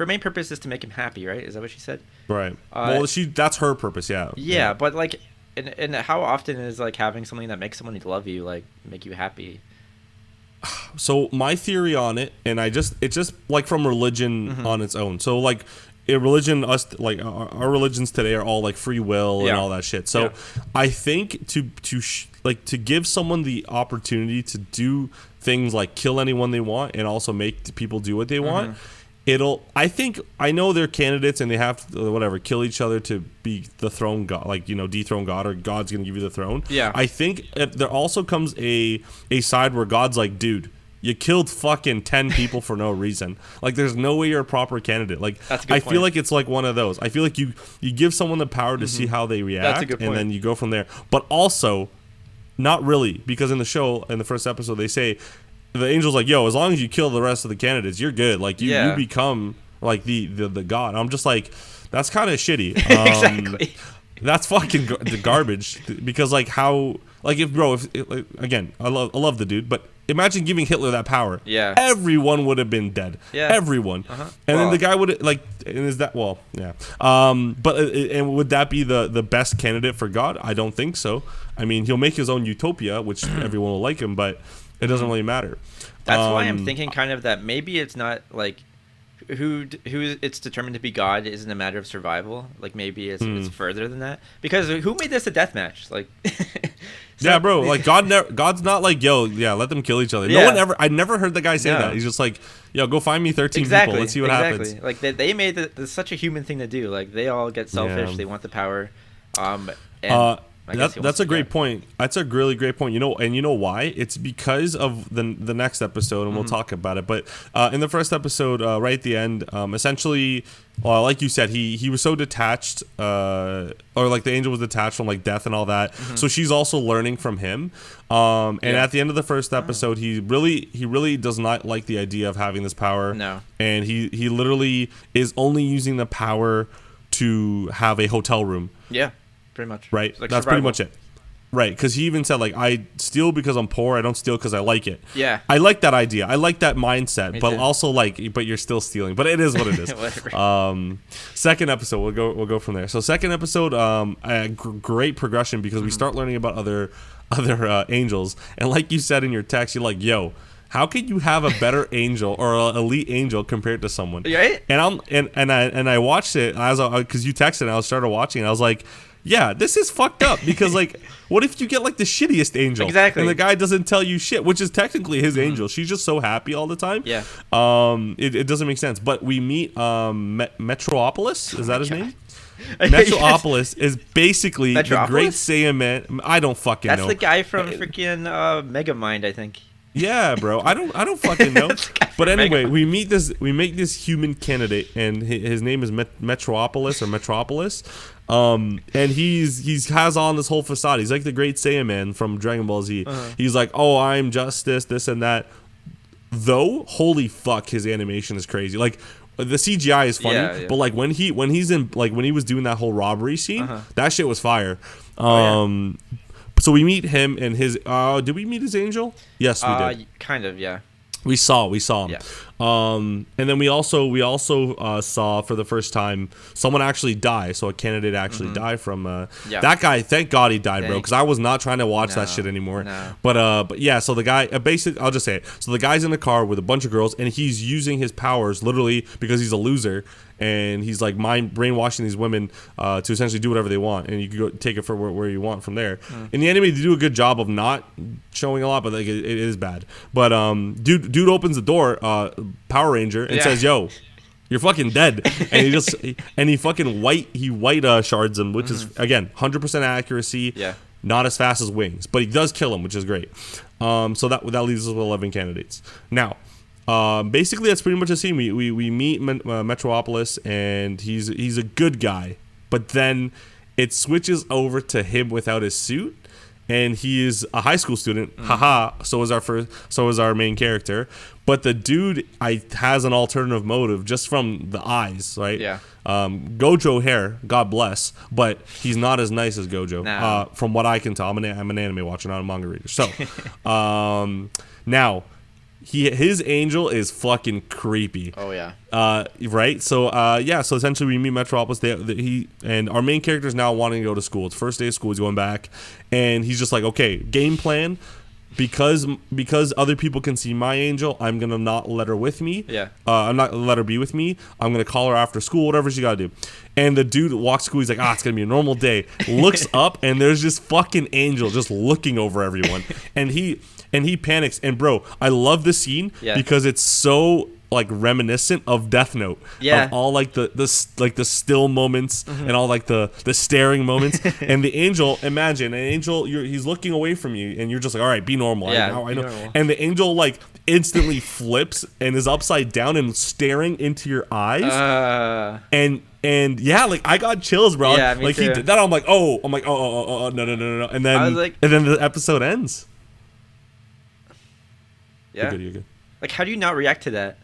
main purpose is to make him happy, right? Is that what she said? Right. Well, that's her purpose, yeah. Yeah, but like, and how often is like having something that makes someone love you like make you happy? So my theory on it, and it's just like from religion on its own. So like, religion, our religions today are all like free will and all that shit. So I think to give someone the opportunity to do things like kill anyone they want and also make people do what they want, I know they're candidates and they have to kill each other to be the throne god, like, dethrone God, or God's gonna give you the throne. I think there also comes a side where God's like, dude, you killed fucking 10 people for no reason. Like, there's no way you're a proper candidate. Like, I feel like it's like one of those. I feel like you give someone the power to see how they react, and then you go from there. But also, not really, because in the show, in the first episode, they say the angel's like, yo, as long as you kill the rest of the candidates, you're good. Like, you become like the god. I'm just like, that's kind of shitty. Exactly. That's fucking the garbage. Because like how, like, again, I love the dude, but imagine giving Hitler that power. Yeah. Everyone would have been dead. Yeah. Everyone. And then the guy would and is that, well, yeah. And would that be the best candidate for God? I don't think so. I mean, he'll make his own utopia, which everyone will like him, but it doesn't really matter. That's why I'm thinking kind of that maybe it's not like who it's determined to be God isn't a matter of survival. Like, maybe it's further than that, because who made this a death match? Like, yeah, bro. Like, God's not like, yo, yeah, let them kill each other. Yeah. No one ever. I never heard the guy say that. He's just like, yo, go find me 13 people. Let's see what happens. Like, they made this such a human thing to do. Like, they all get selfish. They want the power. That's a great point. That's a really great point. You know why? It's because of the next episode, and we'll talk about it. But in the first episode, right at the end, essentially, like you said, he was so detached, or like the angel was detached from like death and all that. So she's also learning from him. And at the end of the first episode, he really does not like the idea of having this power. No. And he literally is only using the power to have a hotel room. Yeah. Pretty much. Right? Like that's survival. pretty much it. Right, because he even said, like, I steal because I'm poor. I don't steal because I like it. Yeah. I like that idea. I like that mindset. Me but too. also, like, but you're still stealing. But it is what it is. Whatever. Second episode, we'll go from there. So second episode, great progression because we start learning about other angels. And like you said in your text, you're like, yo, how could you have a better angel or an elite angel compared to someone? Right? And I watched it because you texted and I started watching and I was like, yeah, this is fucked up because, like, what if you get, like, the shittiest angel? Exactly. And the guy doesn't tell you shit, which is technically his angel. She's just so happy all the time. Yeah. It doesn't make sense. But we meet Metropolis. Is that his name? Metropolis is basically the great Saiyaman. I don't fucking know. That's the guy from freaking Megamind, I think. Yeah, bro. I don't fucking know. But anyway, we make this human candidate, and his name is Metropolis or Metropolis. And he's has on this whole facade. He's like the great Saiyaman from Dragon Ball Z. He's like, oh, I'm justice, this and that. Though, holy fuck, his animation is crazy. Like, the CGI is funny, but like when he was doing that whole robbery scene, that shit was fire. So we meet him and his. Did we meet his angel? Yes, we did. Kind of, yeah. We saw him. Yeah. And then we also saw for the first time someone actually die. So a candidate actually died from that guy. Thank God he died, bro. Because I was not trying to watch that shit anymore. No. But yeah. So the guy, I'll just say it. So the guy's in the car with a bunch of girls, and he's using his powers literally because he's a loser. And he's like brainwashing these women to essentially do whatever they want, and you can go take it for where you want from there. In the anime, they do a good job of not showing a lot, but like it is bad. But dude opens the door, Power Ranger, and says, "Yo, you're fucking dead," and he fucking white shards him, which is again 100% accuracy. Yeah. Not as fast as wings, but he does kill him, which is great. So that leaves us with 11 candidates now. Basically, that's pretty much the scene. We meet Metropolis, and he's a good guy, but then it switches over to him without his suit, and he is a high school student. Haha. So is our main character, but the dude has an alternative motive just from the eyes, right? Yeah. Gojo hair, God bless, but he's not as nice as Gojo. No. From what I can tell, I'm an anime watcher, not a manga reader. So, now. His angel is fucking creepy. Oh yeah. Right. So so essentially we meet Metropolis. He and our main character is now wanting to go to school. It's first day of school. He's going back, and he's just like, okay, game plan. Because other people can see my angel, I'm gonna not let her with me. Yeah. I'm not let her be with me. I'm gonna call her after school, whatever she gotta do. And the dude walks to school. He's like, it's gonna be a normal day. Looks up, and there's this fucking angel just looking over everyone, and he panics. And bro, I love the scene because it's so like reminiscent of Death Note. Yeah. Of all like the still moments and all like the staring moments. And the angel, imagine an angel, he's looking away from you, and you're just like, all right, be normal. Yeah, I know. normal. And the angel like instantly flips and is upside down and staring into your eyes. And yeah, like I got chills, bro. Yeah, me like too. he did that. I'm like, oh, no. And then the episode ends. Yeah. You're good. Like, how do you not react to that?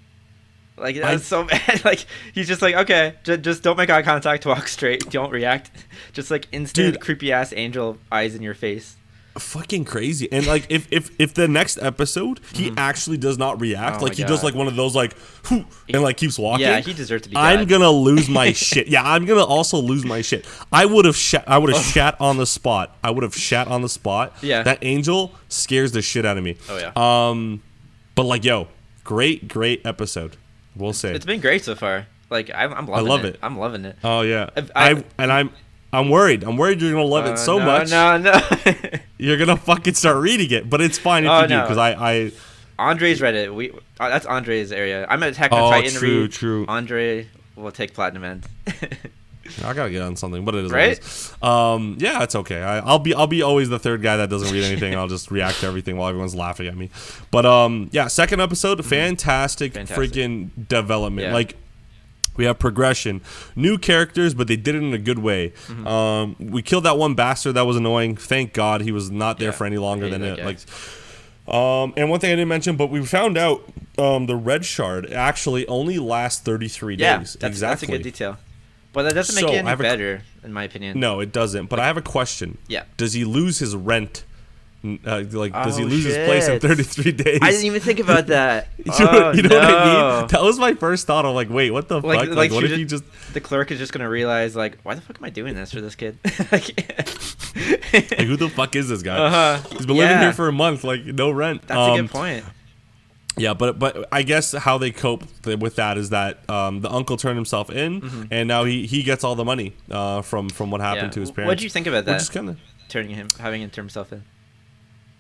Like, that's so bad. Like, he's just like, okay, just don't make eye contact, walk straight, don't react. Just like instant creepy ass angel eyes in your face. Fucking crazy. And like if the next episode he actually does not react, like he does like one of those like and like keeps walking. Yeah, he deserves to be I'm dead. gonna lose my shit. Yeah, I'm gonna also lose my shit. I would have shat on the spot. Yeah. That angel scares the shit out of me. Oh yeah. But like, yo, great episode. We'll say it's been great so far. Like I'm loving it. I love it. I'm loving it. Oh yeah. I'm worried. I'm worried you're gonna love it so much. No. You're gonna fucking start reading it, but it's fine if you do, because I Andre's read it. That's Andre's area. I'm at Attack on Titan. True. Andre will take Platinum End. I gotta get on something, but it is right. Yeah, it's okay. I'll be always the third guy that doesn't read anything. I'll just react to everything while everyone's laughing at me. But yeah, second episode, fantastic. Freaking development. Yeah. Like, we have progression, new characters, but they did it in a good way. We killed that one bastard that was annoying. Thank God he was not there for any longer than it. Like, and one thing I didn't mention, but we found out the red shard actually only lasts 33 days. That's a good detail. But that doesn't make So, it any better, in my opinion. No, it doesn't. But I have a question. Yeah. Does he lose his rent? Does he lose shit. his place in 33 days? I didn't even think about that. You know what I mean? That was my first thought. I'm like, wait, what the fuck? Like what if he just... The clerk is just going to realize, like, why the fuck am I doing this for this kid? Like, who the fuck is this guy? He's been living here for a month, like, no rent. That's a good point. Yeah, but I guess how they cope with that is that the uncle turned himself in, and now he gets all the money from what happened to his parents. What did you think about that? Just kind of having him turn himself in.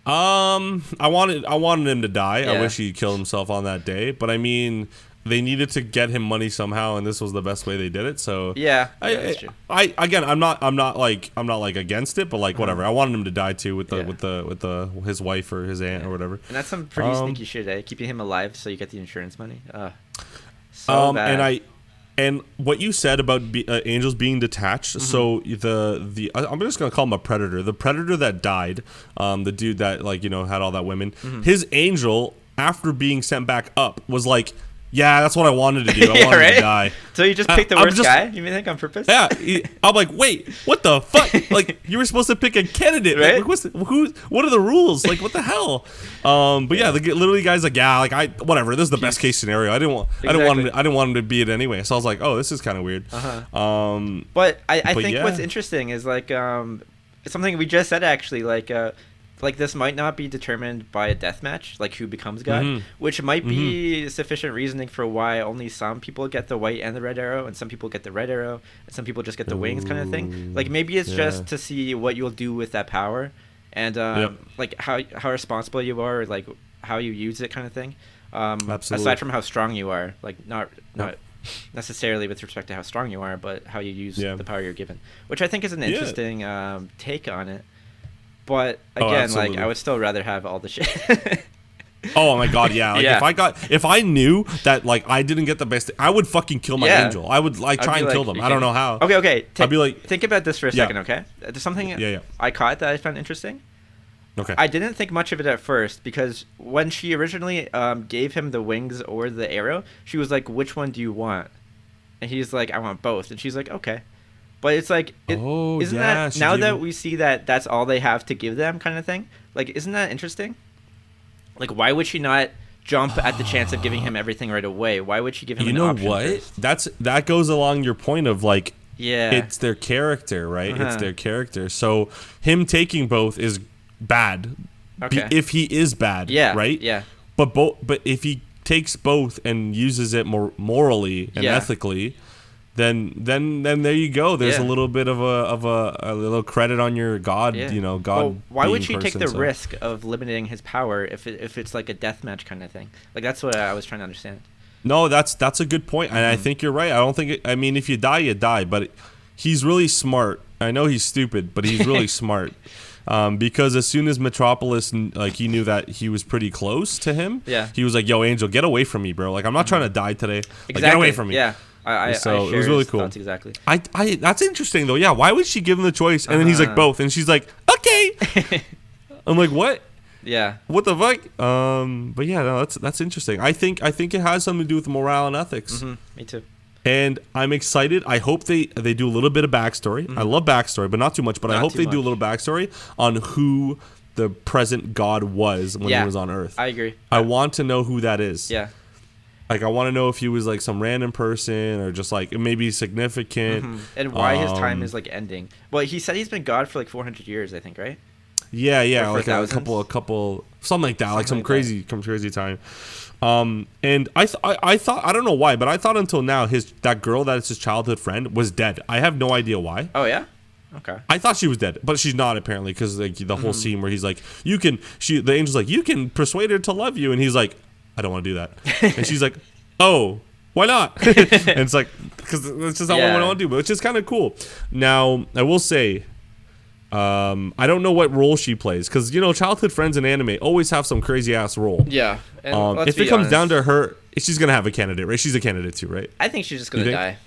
I wanted him to die. Yeah. I wish he killed himself on that day. But I mean, they needed to get him money somehow, and this was the best way they did it. So yeah, that's true. I'm not like against it, but like whatever. I wanted him to die too with his wife or his aunt or whatever. And that's some pretty sneaky shit, keeping him alive so you get the insurance money. So bad. And what you said about angels being detached, so I'm just gonna call him a predator. The predator that died, the dude that had all that women, his angel after being sent back up was like, yeah, that's what I wanted to do. I wanted to die. So you just picked the worst guy? You think on purpose? Yeah. I'm like, wait, what the fuck? Like, you were supposed to pick a candidate, right? Like, what are the rules? Like, what the hell? But yeah, literally, guys, like, yeah, like whatever. This is the best case scenario. I didn't want him to be it anyway. So I was like, oh, this is kind of weird. But I think what's interesting is like something we just said actually, like this might not be determined by a death match, like who becomes God, which might be sufficient reasoning for why only some people get the white and the red arrow, and some people get the red arrow, and some people just get the wings, kind of thing. Like maybe it's just to see what you'll do with that power, and like how responsible you are, or like how you use it, kind of thing. Absolutely. Aside from how strong you are, like not necessarily with respect to how strong you are, but how you use the power you're given, which I think is an interesting take on it. But again, like I would still rather have all the shit. Oh my god, yeah. Like if I knew that like I didn't get the best, I would fucking kill my angel. I would try and kill them. I don't know how. Okay. I'd be like, think about this for a second, okay? There's something I caught that I found interesting. Okay. I didn't think much of it at first because when she originally gave him the wings or the arrow, she was like, "Which one do you want?" And he's like, "I want both." And she's like, "Okay." But it's like, isn't that now that we see that that's all they have to give them, kind of thing? Like, isn't that interesting? Like, why would she not jump at the chance of giving him everything right away? Why would she give him an option first? That goes along your point of like, it's their character, right? It's their character. So him taking both is bad. Okay. If he is bad, right? Yeah. But if he takes both and uses it more morally and ethically, then there you go. There's a little bit of a little credit on your God, God. Well, why would she take the risk of limiting his power if it's like a deathmatch kind of thing? Like that's what I was trying to understand. No, that's a good point, and I think you're right. I don't think I mean, if you die, you die. But he's really smart. I know he's stupid, but he's really smart. Because as soon as Metropolis, like he knew that he was pretty close to him, he was like, "Yo, Angel, get away from me, bro! Like I'm not trying to die today. Like, get away from me." Yeah. So it was really cool. Exactly. That's interesting though. Yeah, why would she give him the choice? And then he's like both, and she's like, okay. I'm like, what? Yeah. What the fuck? But yeah, no, that's interesting. I think it has something to do with morale and ethics. Me too. And I'm excited. I hope they do a little bit of backstory. I love backstory, but not too much. But I hope they do a little backstory on who the present God was when he was on Earth. I agree. I want to know who that is. Yeah. Like, I want to know if he was, like, some random person or just, like, maybe significant. And why his time is, like, ending. Well, he said he's been God for, like, 400 years, I think, right? Yeah, like a couple, something like that. Like, some crazy time. And I thought, I don't know why, but I thought until now that girl that is his childhood friend was dead. I have no idea why. Oh, yeah? Okay. I thought she was dead, but she's not apparently, because, like, the whole scene where he's like, the angel's like, you can persuade her to love you. And he's like, I don't want to do that. And she's like, oh, why not? And it's like, because that's just not what I want to do, but which is kind of cool. Now, I will say, I don't know what role she plays, because, childhood friends in anime always have some crazy ass role. Yeah. And if it comes down to her, she's going to have a candidate, right? She's a candidate too, right? I think she's just going to die.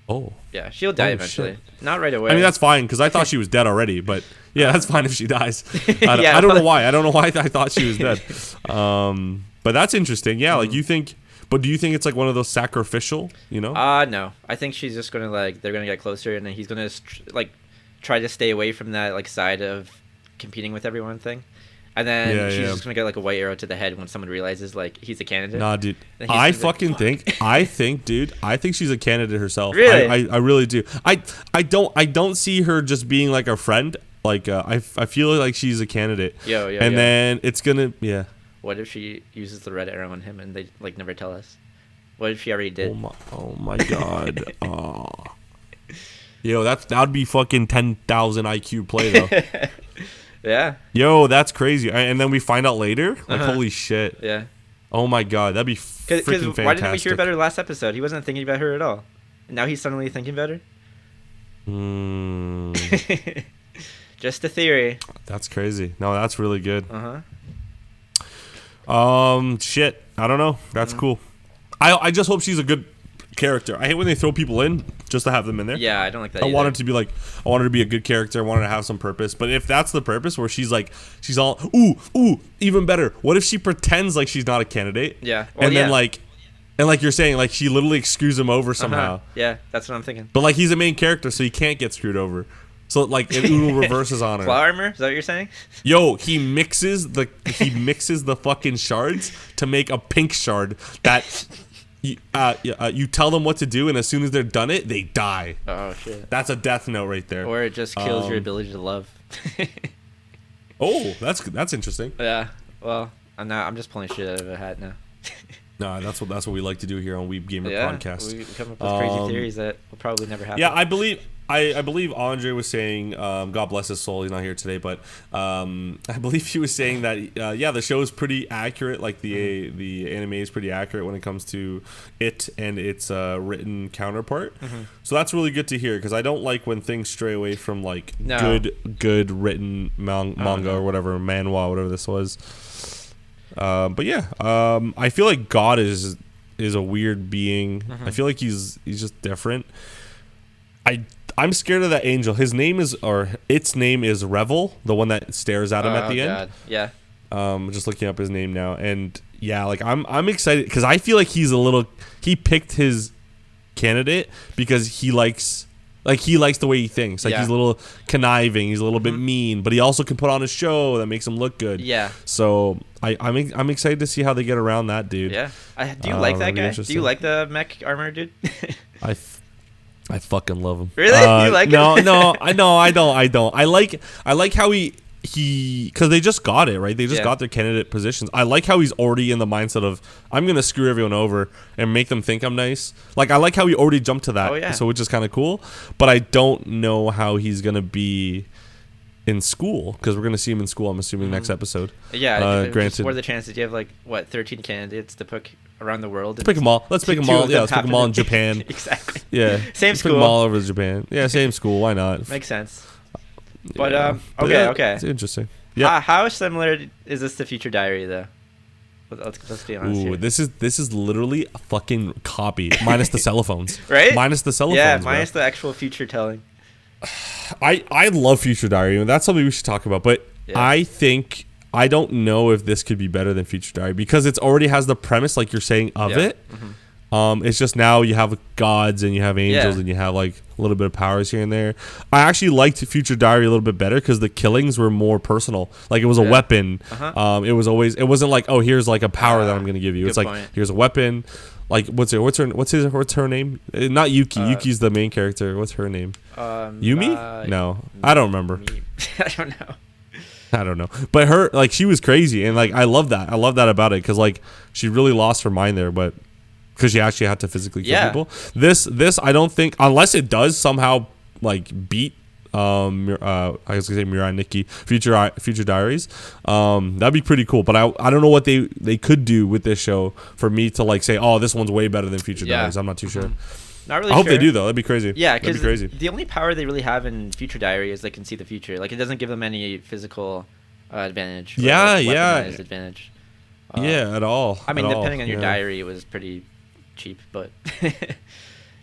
Oh. Yeah, she'll die eventually. Shit. Not right away. I mean, that's fine, because I thought she was dead already, but yeah, that's fine if she dies. I don't know why. I don't know why I thought she was dead. But that's interesting. Yeah, like you think, But do you think it's like one of those sacrificial, you know? No. I think she's just gonna they're gonna get closer, and then he's gonna try to stay away from that side of competing with everyone thing. And then she's just gonna get a white arrow to the head when someone realizes he's a candidate. Nah, dude. I think, dude. I think she's a candidate herself. Really? I really do. I don't see her just being like a friend. I feel like she's a candidate. Then it's gonna What if she uses the red arrow on him and they never tell us? What if she already did? Oh my god. Oh. Yo, that would be fucking 10,000 IQ play though. Yeah. Yo, that's crazy. And then we find out later? Holy shit. Yeah. Oh my god, that'd be freaking fantastic. Why didn't we hear about her last episode? He wasn't thinking about her at all. Now he's suddenly thinking about her? Just a theory. That's crazy. No, that's really good. Shit. I don't know. That's cool. I just hope she's a good character. I hate when they throw people in just to have them in there. Yeah, I don't like that. I want her to be a good character. I want her to have some purpose. But if that's the purpose, where she's all even better. What if she pretends like she's not a candidate? Yeah. Well, then you're saying she literally screws him over somehow. Yeah, that's what I'm thinking. But he's a main character, so he can't get screwed over. So it Uno reverses on her. Claw armor? Is that what you're saying? Yo, he mixes the fucking shards to make a pink shard that you tell them what to do, and as soon as they're done it, they die. Oh shit. That's a death note right there. Or it just kills your ability to love. Oh, that's interesting. Yeah. Well, I'm just pulling shit out of a hat now. No, that's what we like to do here on Weeb Gamer Podcast. We come up with crazy theories that will probably never happen. Yeah, I believe Andre was saying, God bless his soul, he's not here today, but I believe he was saying that the show is pretty accurate, the anime is pretty accurate when it comes to it and its written counterpart. So that's really good to hear, because I don't like when things stray away from good written manga or whatever, manhwa, whatever this was. But yeah, I feel like God is a weird being. I feel like he's just different. I'm scared of that angel. Its name is Revel, the one that stares at him at the end. Yeah. Just looking up his name now, and yeah, I'm excited because I feel like he picked his candidate because he likes the way he thinks. He's a little conniving, he's a little bit mean, but he also can put on a show that makes him look good. Yeah. So I'm excited to see how they get around that dude. Yeah. Do you like that guy? Do you like the mech armor dude? I fucking love him. Really? You like him? No, I don't. I like how he because they just got it, right? They just got their candidate positions. I like how he's already in the mindset of, I'm gonna screw everyone over and make them think I'm nice. I like how he already jumped to that, so which is kind of cool. But I don't know how he's gonna be in school, because we're gonna see him in school, I'm assuming, next episode. Yeah. Granted, what are the chances? You have 13 candidates to pick around the world? Let's pick them all. Let's pick them all. Yeah, let's pick them all in Japan. Exactly. Yeah. Same school. Pick them all over Japan. Yeah, same school. Why not? Makes sense. But okay. It's interesting. Yeah. How similar is this to Future Diary though? Let's be honest. Ooh, this is literally a fucking copy, minus the cell phones. Right? Minus the cell phones. Yeah, minus the actual future telling. I love Future Diary, and that's something we should talk about. But I don't know if this could be better than Future Diary, because it already has the premise, like you're saying, of it. It's just now you have gods and you have angels and you have a little bit of powers here and there. I actually liked Future Diary a little bit better because the killings were more personal. It was a weapon. It wasn't like, oh, here's a power that I'm gonna give you. It's point. Here's a weapon. What's her name? Not Yuki. Yuki's the main character. What's her name? Yumi? No, I don't remember. I don't know. But her, she was crazy, and I love that. I love that about it, because she really lost her mind there, but because she actually had to physically kill people. This I don't think, unless it does somehow beat I was gonna say Mirai Nikki Future Diaries, that'd be pretty cool. But I don't know what they could do with this show for me to say, oh, this one's way better than Future Diaries. I'm not too sure. Not really. I hope they do though. That'd be crazy. Yeah, because the only power they really have in Future Diary is they can see the future. It doesn't give them any physical advantage. Weaponized advantage. At all. I mean, depending on your diary, it was pretty cheap, but.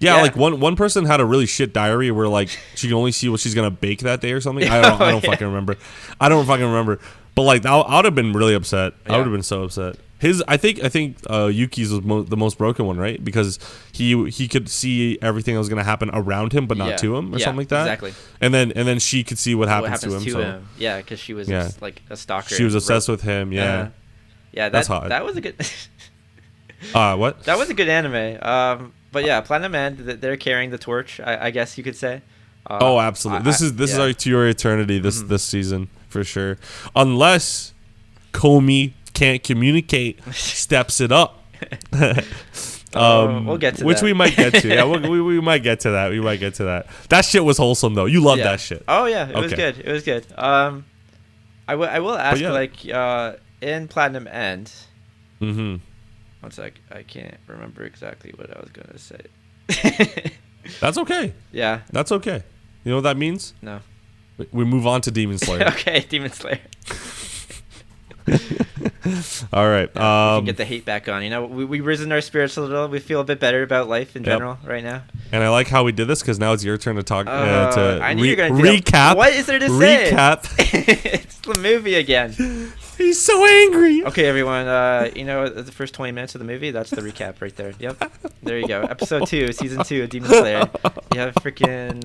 One person had a really shit diary where she can only see what she's gonna bake that day or something. I don't fucking remember. But I would have been really upset. I would have been so upset. I think Yuki's was the most broken one, right? Because he could see everything that was going to happen around him, but not to him, or something like that. Exactly. And then she could see what happens to him. Yeah, because she was just, like a stalker. She was obsessed with him. Yeah. Yeah, that's hot. That was a good. What? That was a good anime. But yeah, Platinum End, they're carrying the torch, I guess you could say. Oh, absolutely. This is like to your eternity. This season for sure, unless Komi can't communicate, steps it up. We'll get to which that. we might get to. Yeah, we might get to that. We might get to that. That shit was wholesome though. You loved that shit. Oh yeah, it was good. It was good. I will ask like in Platinum End. Mm-hmm. One sec, I can't remember exactly what I was gonna say. That's okay. Yeah. That's okay. You know what that means? No. We move on to Demon Slayer. Okay, Demon Slayer. All right. We can get the hate back on. You know, we've risen our spirits a little. We feel a bit better about life in general right now. And I like how we did this because now it's your turn to talk. I knew you were gonna recap. What is there to say? Recap. It's the movie again. He's so angry. Okay, everyone. You know, the first 20 minutes of the movie, that's the recap right there. Yep. There you go. Episode 2, Season 2 of Demon Slayer. You have freaking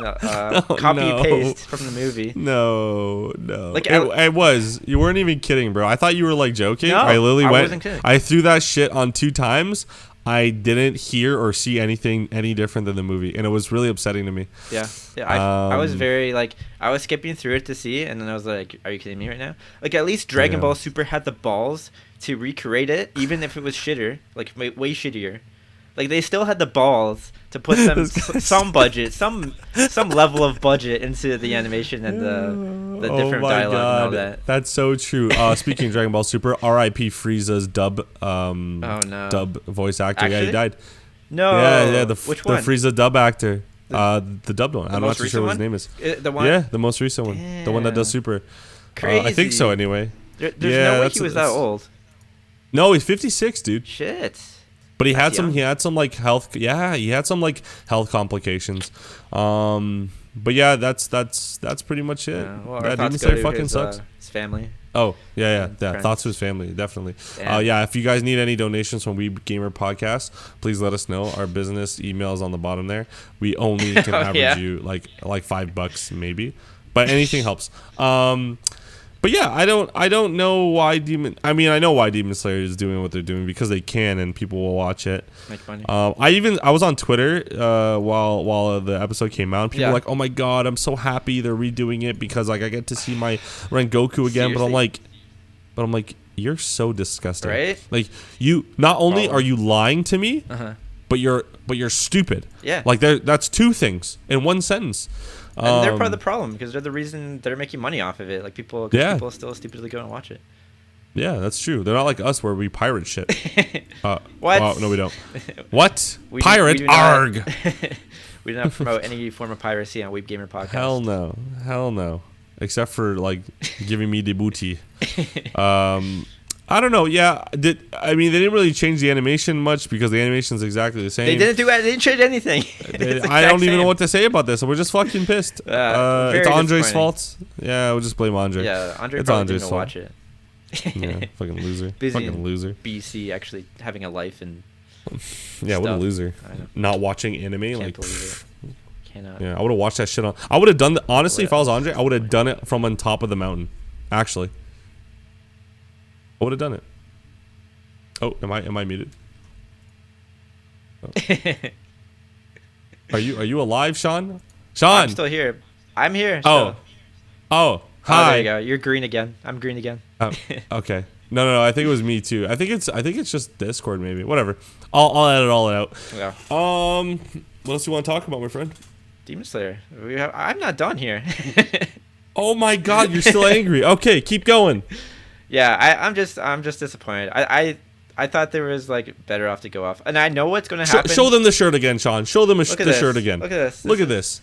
copy-paste from the movie. No. Like, it was. You weren't even kidding, bro. I thought you were, like, joking. No, I literally went. Wasn't kidding. I threw that shit on 2 times. I didn't hear or see anything any different than the movie, and it was really upsetting to me. Yeah. I was very like I was skipping through it to see, and then I was like, "Are you kidding me right now?" Like at least Dragon Ball Super had the balls to recreate it, even if it was shitter, like way shittier. Like they still had the balls to put some budget, some level of budget into the animation and the different dialogue and all that. That's so true. Speaking of Dragon Ball Super, R.I.P. Frieza's dub dub voice actor. Actually? Yeah, he died. No. Yeah. Which one? The Frieza dub actor. The dubbed one. I'm not too sure what his name is. The one? Yeah, the most recent one. Damn. The one that does Super. Crazy. I think so anyway. There's no way he was that old. No, he's 56, dude. Shit. But he had some like health. Yeah, he had some like health complications. But yeah, that's pretty much it. Yeah, Demon Slayer fucking sucks. His family. Oh yeah. Friends. Thoughts to his family, definitely. Damn. If you guys need any donations from Weeb Gamer Podcast, please let us know. Our business email is on the bottom there. We only can average you like $5 maybe, but anything helps. But yeah, I don't know why I know why Demon Slayer is doing what they're doing because they can and people will watch it. Make money. I was on Twitter while the episode came out and people were like, "Oh my god, I'm so happy they're redoing it because like I get to see my Rengoku again." Seriously? But I'm like, you're so disgusting. Right? Like you not only are you lying to me, but you're stupid. Yeah. Like that's 2 things in one sentence. And they're part of the problem because they're the reason they're making money off of it. Like people still stupidly go and watch it. Yeah, that's true. They're not like us where we pirate shit. What? Well, no, we don't. What? We Pirate? do not, Arg! We do not promote any form of piracy on Weeb Gamer Podcast. Hell no. Except for like giving me the booty. I don't know. Yeah, they didn't really change the animation much because the animation's exactly the same. They didn't change anything. I don't even know what to say about this. We're just fucking pissed. It's Andre's fault. Yeah, we'll just blame Andre. Yeah, Andre it's probably Andre's didn't fault. watch it. Yeah, fucking loser. Busy fucking in loser. BC actually having a life and yeah, what a stuff. loser. I know. Not watching anime. Can't believe it. Cannot. Yeah, I would have watched that shit on. I would have done honestly, if I was Andre, I would have done it from on top of the mountain. Actually, I would have done it. Oh, am I muted? Oh. Are you alive, Sean? I'm still here. I'm here. Still. Oh, Oh, hi. there you go. You're green again. I'm green again. Oh, okay. No. I think it was me too. I think it's just Discord maybe. Whatever. I'll edit all it out. Yeah. What else do you want to talk about, my friend? Demon Slayer. I'm not done here. Oh my God, you're still angry. Okay, keep going. Yeah, I'm just disappointed. I thought there was like better off to go off, and I know what's going to happen. Show them the shirt again, Sean. Show them the shirt again. Look at this. Look at this.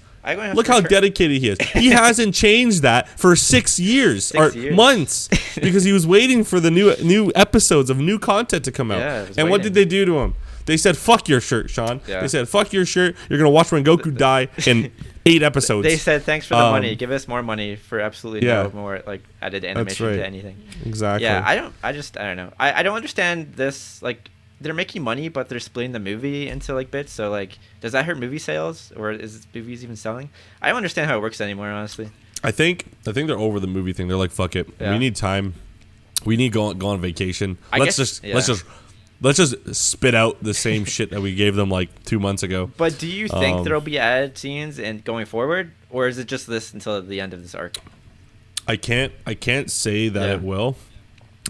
Look how dedicated he is. He hasn't changed that for 6 years or months because he was waiting for the new episodes of new content to come out. Yeah, and what did they do to him? They said, fuck your shirt, Sean. Yeah. They said, fuck your shirt. You're going to watch Rengoku die in 8 episodes. They said, thanks for the money. Give us more money for absolutely no more like added animation to anything. Exactly. Yeah, I don't know. I don't understand this. Like, they're making money, but they're splitting the movie into like bits. So like, does that hurt movie sales, or is movies even selling? I don't understand how it works anymore, honestly. I think they're over the movie thing. They're like, fuck it. Yeah. We need time. We need to go on vacation. Let's just spit out the same shit that we gave them like 2 months ago. But do you think there'll be added scenes and going forward, or is it just this until the end of this arc? I can't say that it will.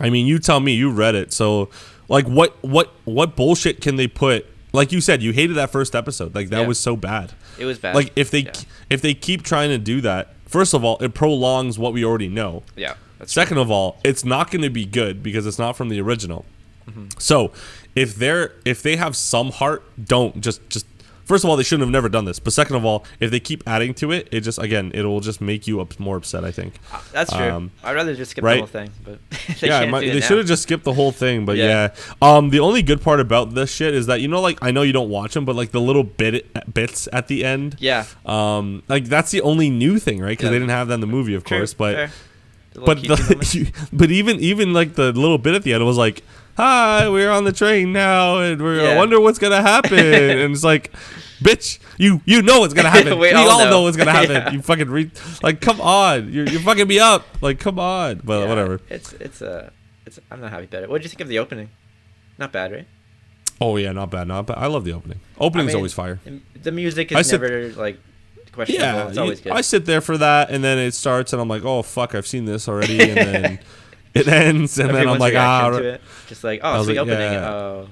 I mean, you tell me. You read it, so like, what bullshit can they put? Like you said, you hated that first episode. Like that was so bad. It was bad. Like if they keep trying to do that, first of all, it prolongs what we already know. Yeah. Second of all, it's not going to be good because it's not from the original. Mm-hmm. So if they have some heart, don't just first of all, they shouldn't have never done this. But second of all, if they keep adding to it, it'll just make you more upset, I think. That's true. I'd rather just skip the whole thing, but they should have just skipped the whole thing. But the only good part about this shit is that, you know, like, I know you don't watch them, but like the little bits at the end, like that's the only new thing, right? Because they didn't have that in the movie, of course. But but even like the little bit at the end, it was like, hi, we're on the train now, and I wonder what's gonna happen. And it's like, bitch, you know what's gonna happen. we all know what's gonna happen. You fucking like, come on, you're fucking me up. Like, come on. But whatever. It's I'm not happy about it. What did you think of the opening? Not bad, right? Oh yeah, not bad. I love the opening. Opening's always fire. The music is never like questionable. Yeah, it's always good. I sit there for that, and then it starts, and I'm like, oh fuck, I've seen this already, and then it ends, and then I'm like, just like, oh, it's the opening.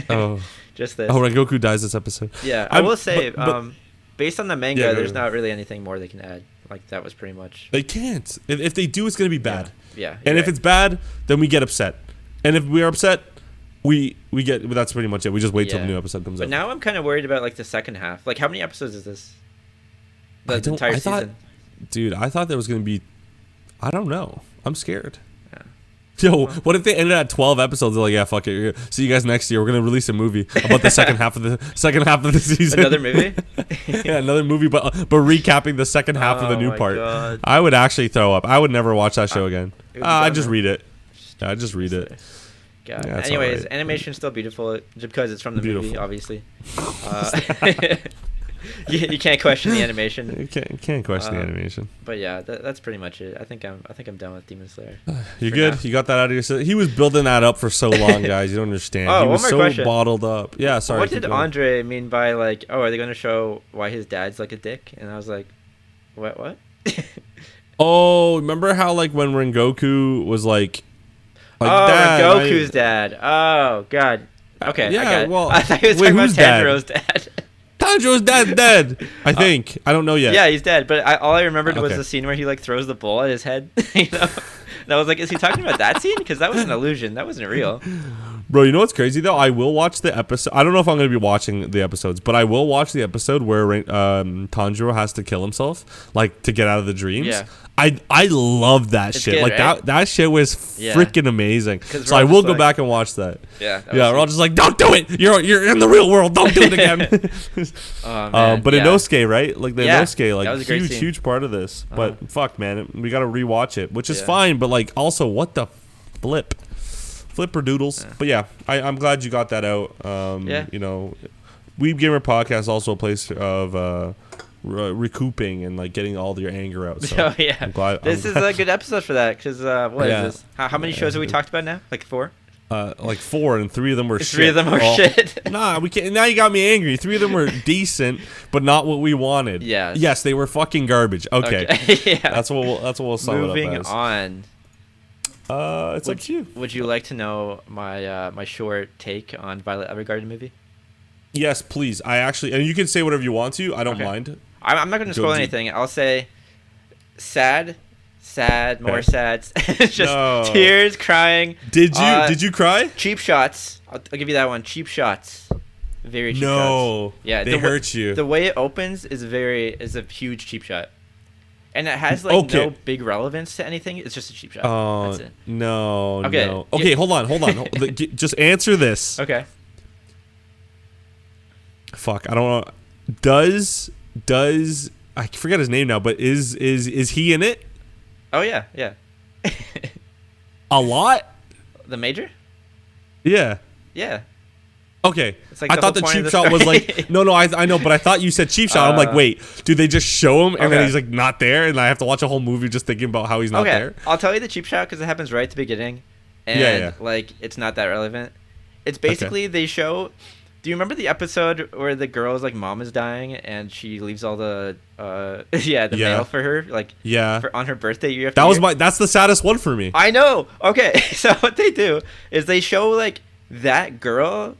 Oh, just this. Oh, Rengoku dies this episode. Yeah, I will say, based on the manga, there's not really anything more they can add. Like, that was pretty much. They can't. If they do, it's gonna be bad. Yeah. And if it's bad, then we get upset. And if we are upset, we get. That's pretty much it. We just wait till the new episode comes out. But now I'm kind of worried about like the second half. Like, how many episodes is this? The entire season. Dude, I thought there was gonna be. I don't know. I'm scared. Yo, what if they ended at 12 episodes? They're like, yeah, fuck it. See you guys next year. We're gonna release a movie about the second half of the season. Another movie? Yeah, another movie, but recapping the second half of the new part. God. I would actually throw up. I would never watch that show again. I just read it. I just read it. God. Yeah, anyways, animation's still beautiful because it's from the movie, obviously. You can't question the animation. You can't question the animation. But yeah, that's pretty much it. I think I'm done with Demon Slayer. You're good. Now. You got that out of your system. He was building that up for so long, guys. You don't understand. He was so question. Bottled up. Yeah, sorry. What did Andre mean by like, oh, are they going to show why his dad's like a dick? And I was like, what? Oh, remember how like when Rengoku was like Dad, Rengoku's dad. Oh God. Okay. Yeah. I got it. Well, I thought he was talking about Tanjiro's dad. Tanjiro's dad's dead. I think. I don't know yet. Yeah, he's dead. But all I remembered was the scene where he like throws the bowl at his head. You know, and I was like, is he talking about that scene? Because that was an illusion. That wasn't real. Bro, you know what's crazy though? I will watch the episode. I don't know if I'm going to be watching the episodes, but I will watch the episode where Tanjiro has to kill himself, like to get out of the dreams. Yeah. I love that shit. Good, like right? that shit was freaking amazing. So I will go back and watch that. Yeah. Yeah, we're all just like, don't do it. You're in the real world. Don't do it again. But Inosuke, right? Like the Inosuke, like huge part of this. But fuck, man, we got to rewatch it, which is fine. But like, also, what the flipper doodles. Yeah. But yeah, I'm glad you got that out. You know, Weeb Gamer Podcast is also a place of recouping and like getting all your anger out. So I'm glad, this is a good episode for that because what is this? How many shows have we talked about now? Like 4? Like 4, and 3 of them were shit. 3 of them were shit. Nah, we can't. Now you got me angry. 3 of them were decent, but not what we wanted. Yes, they were fucking garbage. Okay. That's what we'll sum it up as. Moving on. It's up to you. Would you like to know my my short take on Violet Evergarden movie? Yes, please. I actually, and you can say whatever you want to. I don't mind. I'm not going to spoil anything. I'll say sad, more sad. Just tears, crying. Did you cry? Cheap shots. I'll give you that one. Cheap shots. Very cheap shots. Yeah, they hurt you. The way it opens is a huge cheap shot. And it has like no big relevance to anything. It's just a cheap shot. Oh, that's it. No. Okay, hold on. Just answer this. Okay. fuck, I don't know. Does I forget his name now? But is he in it? Oh yeah, yeah. A lot. The major? Yeah. Yeah. Okay. It's like I the thought whole the point of cheap the shot was story. like no, I know, but I thought you said cheap shot. I'm like, wait, do they just show him and then he's like not there, and I have to watch a whole movie just thinking about how he's not there? I'll tell you the cheap shot because it happens right at the beginning, and like it's not that relevant. It's basically they show. Do you remember the episode where the girl's like mom is dying and she leaves all the mail for her on her birthday year after year? That's the saddest one for me. I know. Okay, so what they do is they show like that girl.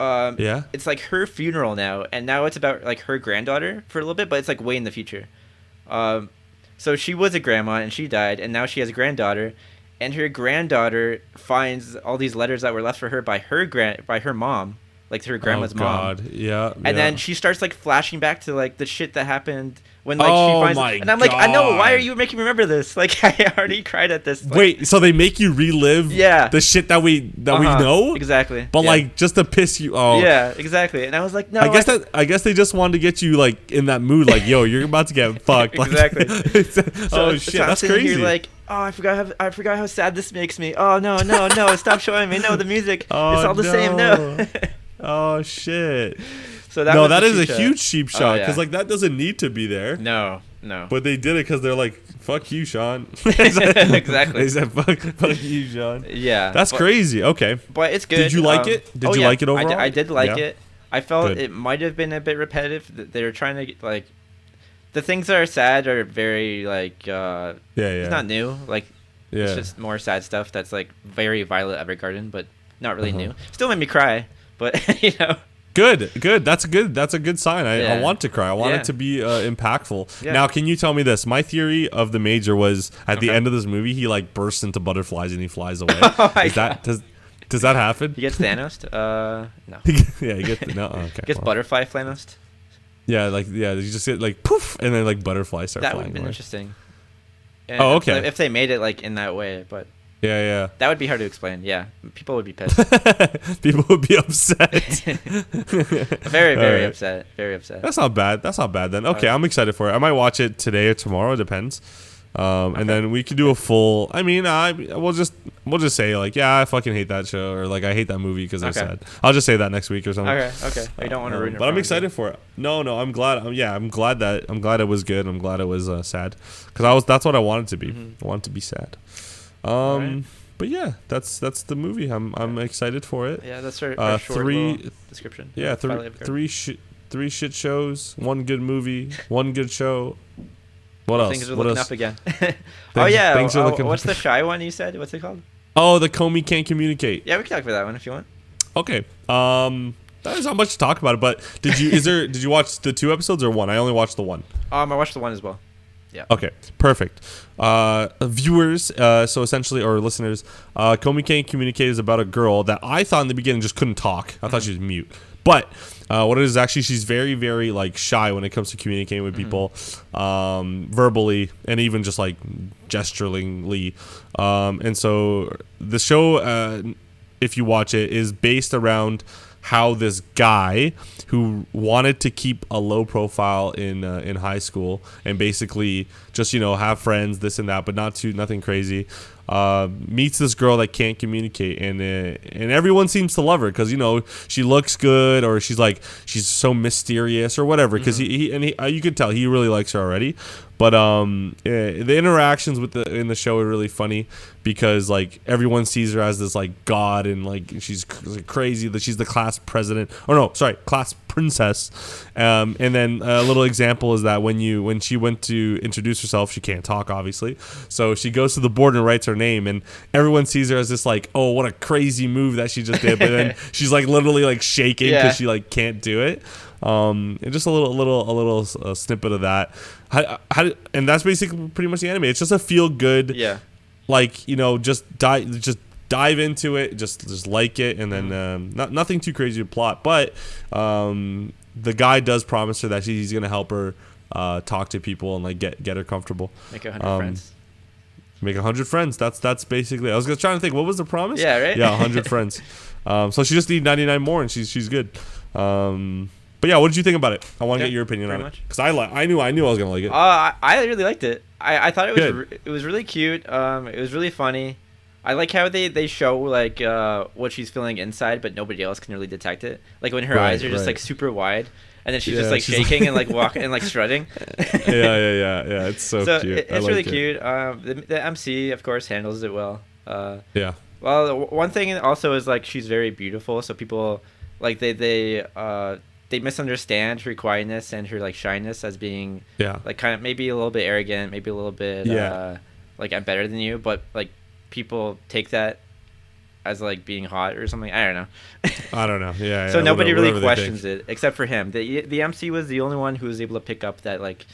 It's like her funeral now, and now it's about like her granddaughter for a little bit, but it's like way in the future. So she was a grandma and she died, and now she has a granddaughter, and her granddaughter finds all these letters that were left for her by her mom. Like to her grandma's mom. Yeah. And then she starts like flashing back to like the shit that happened when like she finds and I'm like, God. I know, why are you making me remember this? Like I already cried at this. Like, wait, so they make you relive the shit that we know? Exactly. But like just to piss you off. Yeah, exactly. And I was like, no. I guess they just wanted to get you like in that mood, like, yo, you're about to get fucked. Like, exactly. So that's crazy. Here, like, oh, I forgot how sad this makes me. Oh no, stop showing me. No, the music. It's all the same. No. Oh shit! So that is a huge cheap shot because like that doesn't need to be there. No. But they did it because they're like, "Fuck you, Sean." Exactly. They said, "Fuck you, Sean." Yeah. That's crazy. Okay. But it's good. Did you like it? Did you like it overall? I did like it. I felt it might have been a bit repetitive. They were trying to like, the things that are sad are very like. It's not new. Like, it's just more sad stuff that's like very Violet Evergarden, but not really new. Still made me cry. But you know, good. That's a good sign. I want to cry. I want it to be impactful. Now, can you tell me this? My theory of the major was at the end of this movie, he like bursts into butterflies and he flies away. Does that happen? He gets Thanos? No. He gets gets butterfly Thanos. Yeah, you just get like poof, and then like butterflies start flying. That would have been interesting. And okay. If they made it like in that way, but. Yeah. That would be hard to explain. Yeah, people would be pissed. People would be upset. Very upset. Very upset. That's not bad. Then. Okay, I'm excited for it. I might watch it today or tomorrow. It depends. And then we could do a full. I mean, we'll just say like, yeah, I fucking hate that show, or like I hate that movie because they're sad. I'll just say that next week or something. Okay. You don't want to ruin it. But I'm excited for it. No, I'm glad. I'm glad it was good. I'm glad it was sad because that's what I wanted to be. I wanted to be sad. But yeah, that's the movie. I'm excited for it. Yeah, that's our short little description. Yeah, three shit shows, one good movie, one good show. What else? Things are looking up again. What's the shy one you said? What's it called? Oh, the Komi Can't Communicate. Yeah, we can talk about that one if you want. Okay. There's not much to talk about it, but did you watch the 2 episodes or one? I only watched the one. I watched the one as well. Yeah. Okay, perfect. Viewers, so essentially, or listeners, Komi Can't Communicate is about a girl that I thought in the beginning just couldn't talk. I thought she was mute. But what it is actually, she's very, very like shy when it comes to communicating with people, verbally and even just like gesturally. And so the show, if you watch it, is based around how this guy who wanted to keep a low profile in high school and basically just have friends, this and that, but nothing crazy, meets this girl that can't communicate, and everyone seems to love her because she looks good, or she's so mysterious or whatever, because you could tell he really likes her already. But the interactions in the show are really funny because like everyone sees her as this like god, and like she's crazy that she's the class president, or no, sorry, class princess. And then a little example is that when she went to introduce herself, she can't talk obviously, so she goes to the board and writes her name, and everyone sees her as this like, oh, what a crazy move that she just did, but then she's like literally like shaking because she like can't do it. And just a little snippet of that. And that's basically pretty much the anime. It's just a feel good, like just dive into it, just like it, and then nothing too crazy to plot. But the guy does promise her that he's gonna help her talk to people and like get her comfortable. Make 100 friends. Make 100 friends. That's basically. I was trying to think. What was the promise? Yeah, right. Yeah, 100 friends. So she just needs 99 more, and she's good. But yeah, what did you think about it? I want to Yeah, get your opinion on pretty it because I knew I was gonna like it. I really liked it. I thought Good. it was really cute. It was really funny. I like how they show like what she's feeling inside, but nobody else can really detect it. Like when her eyes are just like super wide, and then she's just like shaking and like walking and like strutting. Yeah. It's so cute. It's really cute. The MC of course handles it well. Yeah. Well, one thing also is like she's very beautiful, so people like they misunderstand her quietness and her like shyness as being like kind of maybe a little bit arrogant, maybe a little bit like I'm better than you, but like people take that as like being hot or something. I don't know. I don't know. Yeah. So nobody really questions it except for him. The MC was the only one who was able to pick up that like,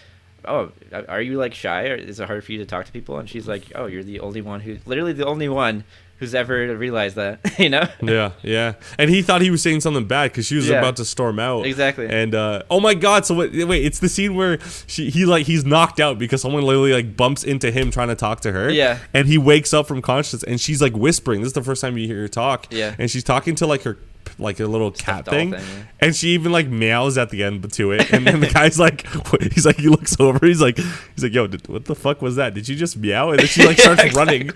oh, are you like shy or is it hard for you to talk to people? And she's like, oh, you're the only one literally the only one who's ever realized that, you know? Yeah. And he thought he was saying something bad because she was about to storm out. Exactly. And oh my God! So wait, it's the scene where he's knocked out because someone literally like bumps into him trying to talk to her. Yeah. And he wakes up from consciousness and she's like whispering. This is the first time you hear her talk. Yeah. And she's talking to like her like a little cat thing, yeah. And she even like meows at the end to it. And then the guy's like, he looks over. He's like, yo, what the fuck was that? Did you just meow? And then she like starts running.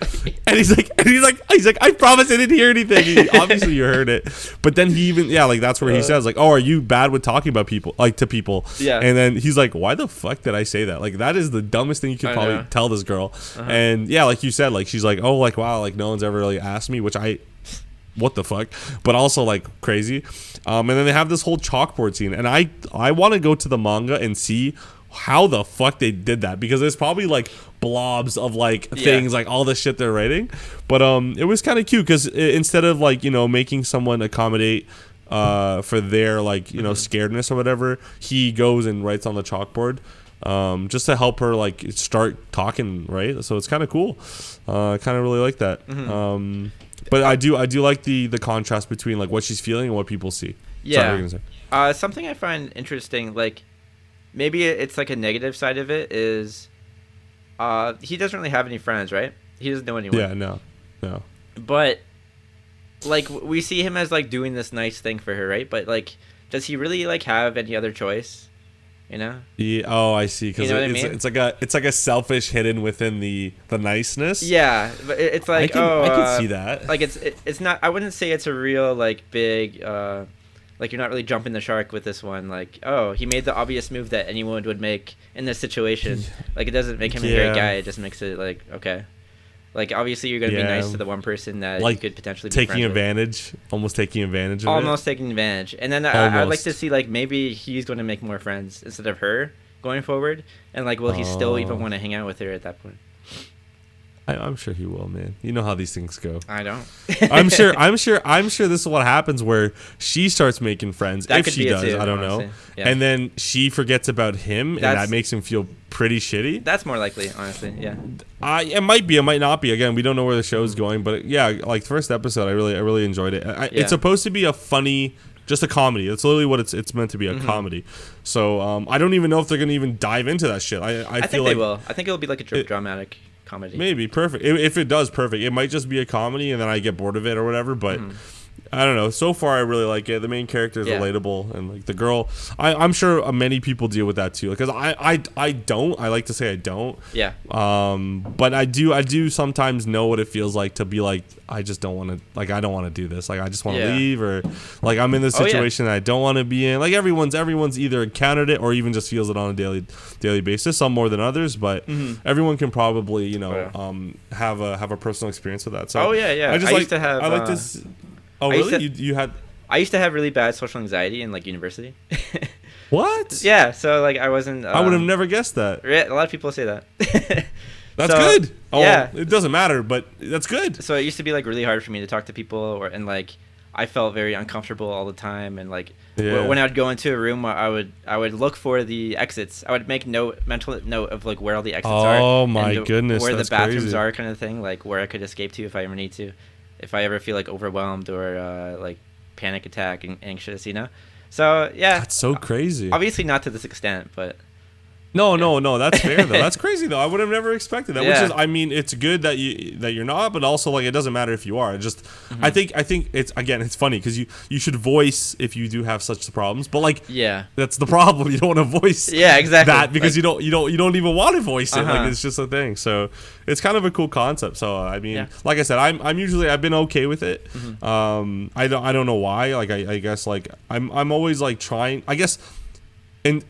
And he's like, I promise I didn't hear anything. Obviously you heard it. But then he even like that's where he says like, oh, are you bad with talking about people like to people? Yeah. And then he's like, why the fuck did I say that? Like that is the dumbest thing you could probably tell this girl. And yeah, like you said, like she's like, oh, like wow, like no one's ever really asked me, which what the fuck, but also like crazy. And then they have this whole chalkboard scene, and I want to go to the manga and see how the fuck they did that, because there's probably like blobs of like things, like all the shit they're writing. But it was kind of cute because instead of like, you know, making someone accommodate for their like, you know, scaredness or whatever, he goes and writes on the chalkboard just to help her like start talking, right? So it's kind of cool. I kind of really like that. But I do like the contrast between like what she's feeling and what people see. Yeah. Something I find interesting, like maybe it's like a negative side of it, is he doesn't really have any friends, right? He doesn't know anyone. Yeah, no. But like we see him as like doing this nice thing for her, right? But like, does he really like have any other choice? You know? Yeah. Oh, I see. Because you know what I mean? it's like a selfish hidden within the niceness. Yeah, but it's like I can see that. Like it's not. I wouldn't say it's a real like big. Like you're not really jumping the shark with this one. Like, oh, he made the obvious move that anyone would make in this situation. Like it doesn't make him a great guy. It just makes it like okay. Like obviously you're gonna be nice to the one person that like you could potentially be taking advantage, almost taking advantage of almost taking advantage. And then I'd like to see like maybe he's going to make more friends instead of her going forward. And like, will he still even want to hang out with her at that point? I'm sure he will, man. You know how these things go. I don't. I'm sure this is what happens where she starts making friends. That if she does, I don't know. Yeah. And then she forgets about him, and that makes him feel pretty shitty. That's more likely, honestly. Yeah. It might be. It might not be. Again, we don't know where the show's going, but yeah, like first episode, I really enjoyed it. It's supposed to be a funny, just a comedy. That's literally what it's meant to be, a comedy. So I don't even know if they're gonna even dive into that shit. I feel think they will. I think it'll be like a dramatic comedy. Maybe perfect. If it does, perfect. It might just be a comedy, and then I get bored of it or whatever. But I don't know. So far, I really like it. The main character is relatable, and like the girl, I'm sure many people deal with that too. Because I don't. I like to say I don't. Yeah. But I do sometimes know what it feels like to be like, I just don't want to. Like I don't want to do this. Like I just want to leave, or like I'm in this situation that I don't want to be in. Like everyone's either encountered it or even just feels it on a daily basis. Some more than others, but everyone can probably have a personal experience with that. So I used to have. I like this. Oh really? You had? I used to have really bad social anxiety in like university. What? Yeah. So like I wasn't. I would have never guessed that. A lot of people say that. That's good. Oh, yeah. It doesn't matter, but that's good. So it used to be like really hard for me to talk to people, and like I felt very uncomfortable all the time, and like when I would go into a room, I would look for the exits. I would make mental note of like where all the exits are. Oh my goodness, where that's the bathrooms crazy. are, kind of thing, like where I could escape to if I ever need to, if I ever feel like overwhelmed or like panic attack and anxious, you know. So yeah, that's so crazy. Obviously not to this extent, but No. That's fair though. That's crazy though. I would have never expected that. Yeah. Which is, I mean, it's good that you're not, but also like it doesn't matter if you are. It just, I think it's funny because you should voice if you do have such problems. But like, Yeah. that's the problem. You don't want to voice. Yeah, exactly. That because Like, you don't even want to voice it. Uh-huh. Like it's just a thing. So it's kind of a cool concept. So I mean, Yeah. like I said, I've been okay with it. I don't know why. Like I guess like I'm always like trying. I guess. And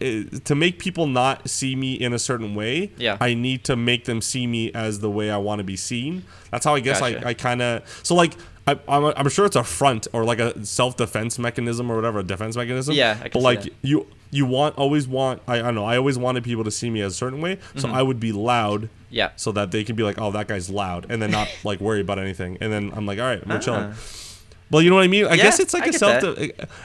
to make people not see me in a certain way, Yeah. I need to make them see me as the way I want to be seen. That's how I guess Gotcha. I kind of... So, like, I'm sure it's a front or, like, a self-defense mechanism or whatever, a defense mechanism. Yeah, I can But, see like, that. you always want... I don't know. I always wanted people to see me as a certain way. So I would be loud Yeah. so that they can be like, oh, that guy's loud. And then not, like, worry about anything. And then I'm like, all right, we're chilling. Well, you know what I mean? I guess it's like I a get self...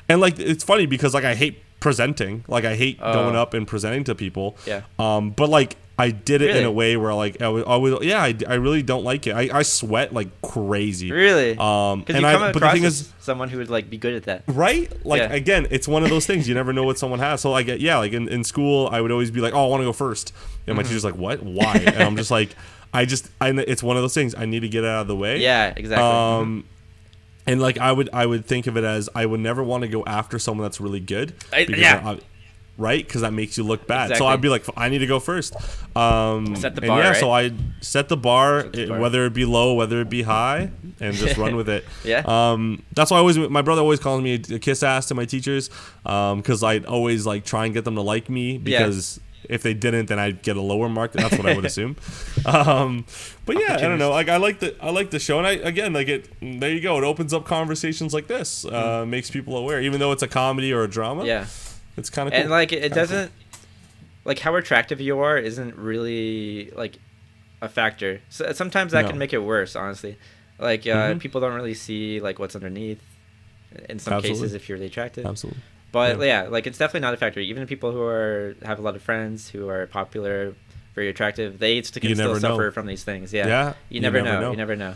And, like, it's funny because, like, I hate presenting. Like, I hate going Oh. up and presenting to people. Yeah. But, like, I did it in Really? a way where, like, I really don't like it. I sweat like crazy. Really? And Because you come but the across thing as is, someone who would like be good at that. right? Like, Yeah. again, it's one of those things. You never know what someone has. So, like, yeah, like in school, I would always be like, oh, I want to go first. And my teacher's like, what? Why? And I'm just like, it's one of those things. I need to get out of the way. Yeah, exactly. And like I would think of it as I would never want to go after someone that's really good. Right? Because that makes you look bad. Exactly. So I'd be like, I need to go first. Set the bar, yeah, right? so I set the bar, bar. whether it be low, whether it be high, and just run with it. Yeah. That's why my brother always calls me a kiss ass to my teachers, because I'd always like try and get them to like me because. If they didn't, then I'd get a lower mark. That's what I would assume. But yeah, I don't know. Like I like the show, and there you go. It opens up conversations like this, makes people aware, even though it's a comedy or a drama. Yeah. It's kind of cool. And like it doesn't like how attractive you are isn't really like a factor. So sometimes that can make it worse, honestly. Like people don't really see like what's underneath in some cases if you're really attractive. Absolutely. But yeah, like it's definitely not a factor. Even people who have a lot of friends who are popular, very attractive, they can still suffer from these things. Yeah. Yeah. You never know. You never know.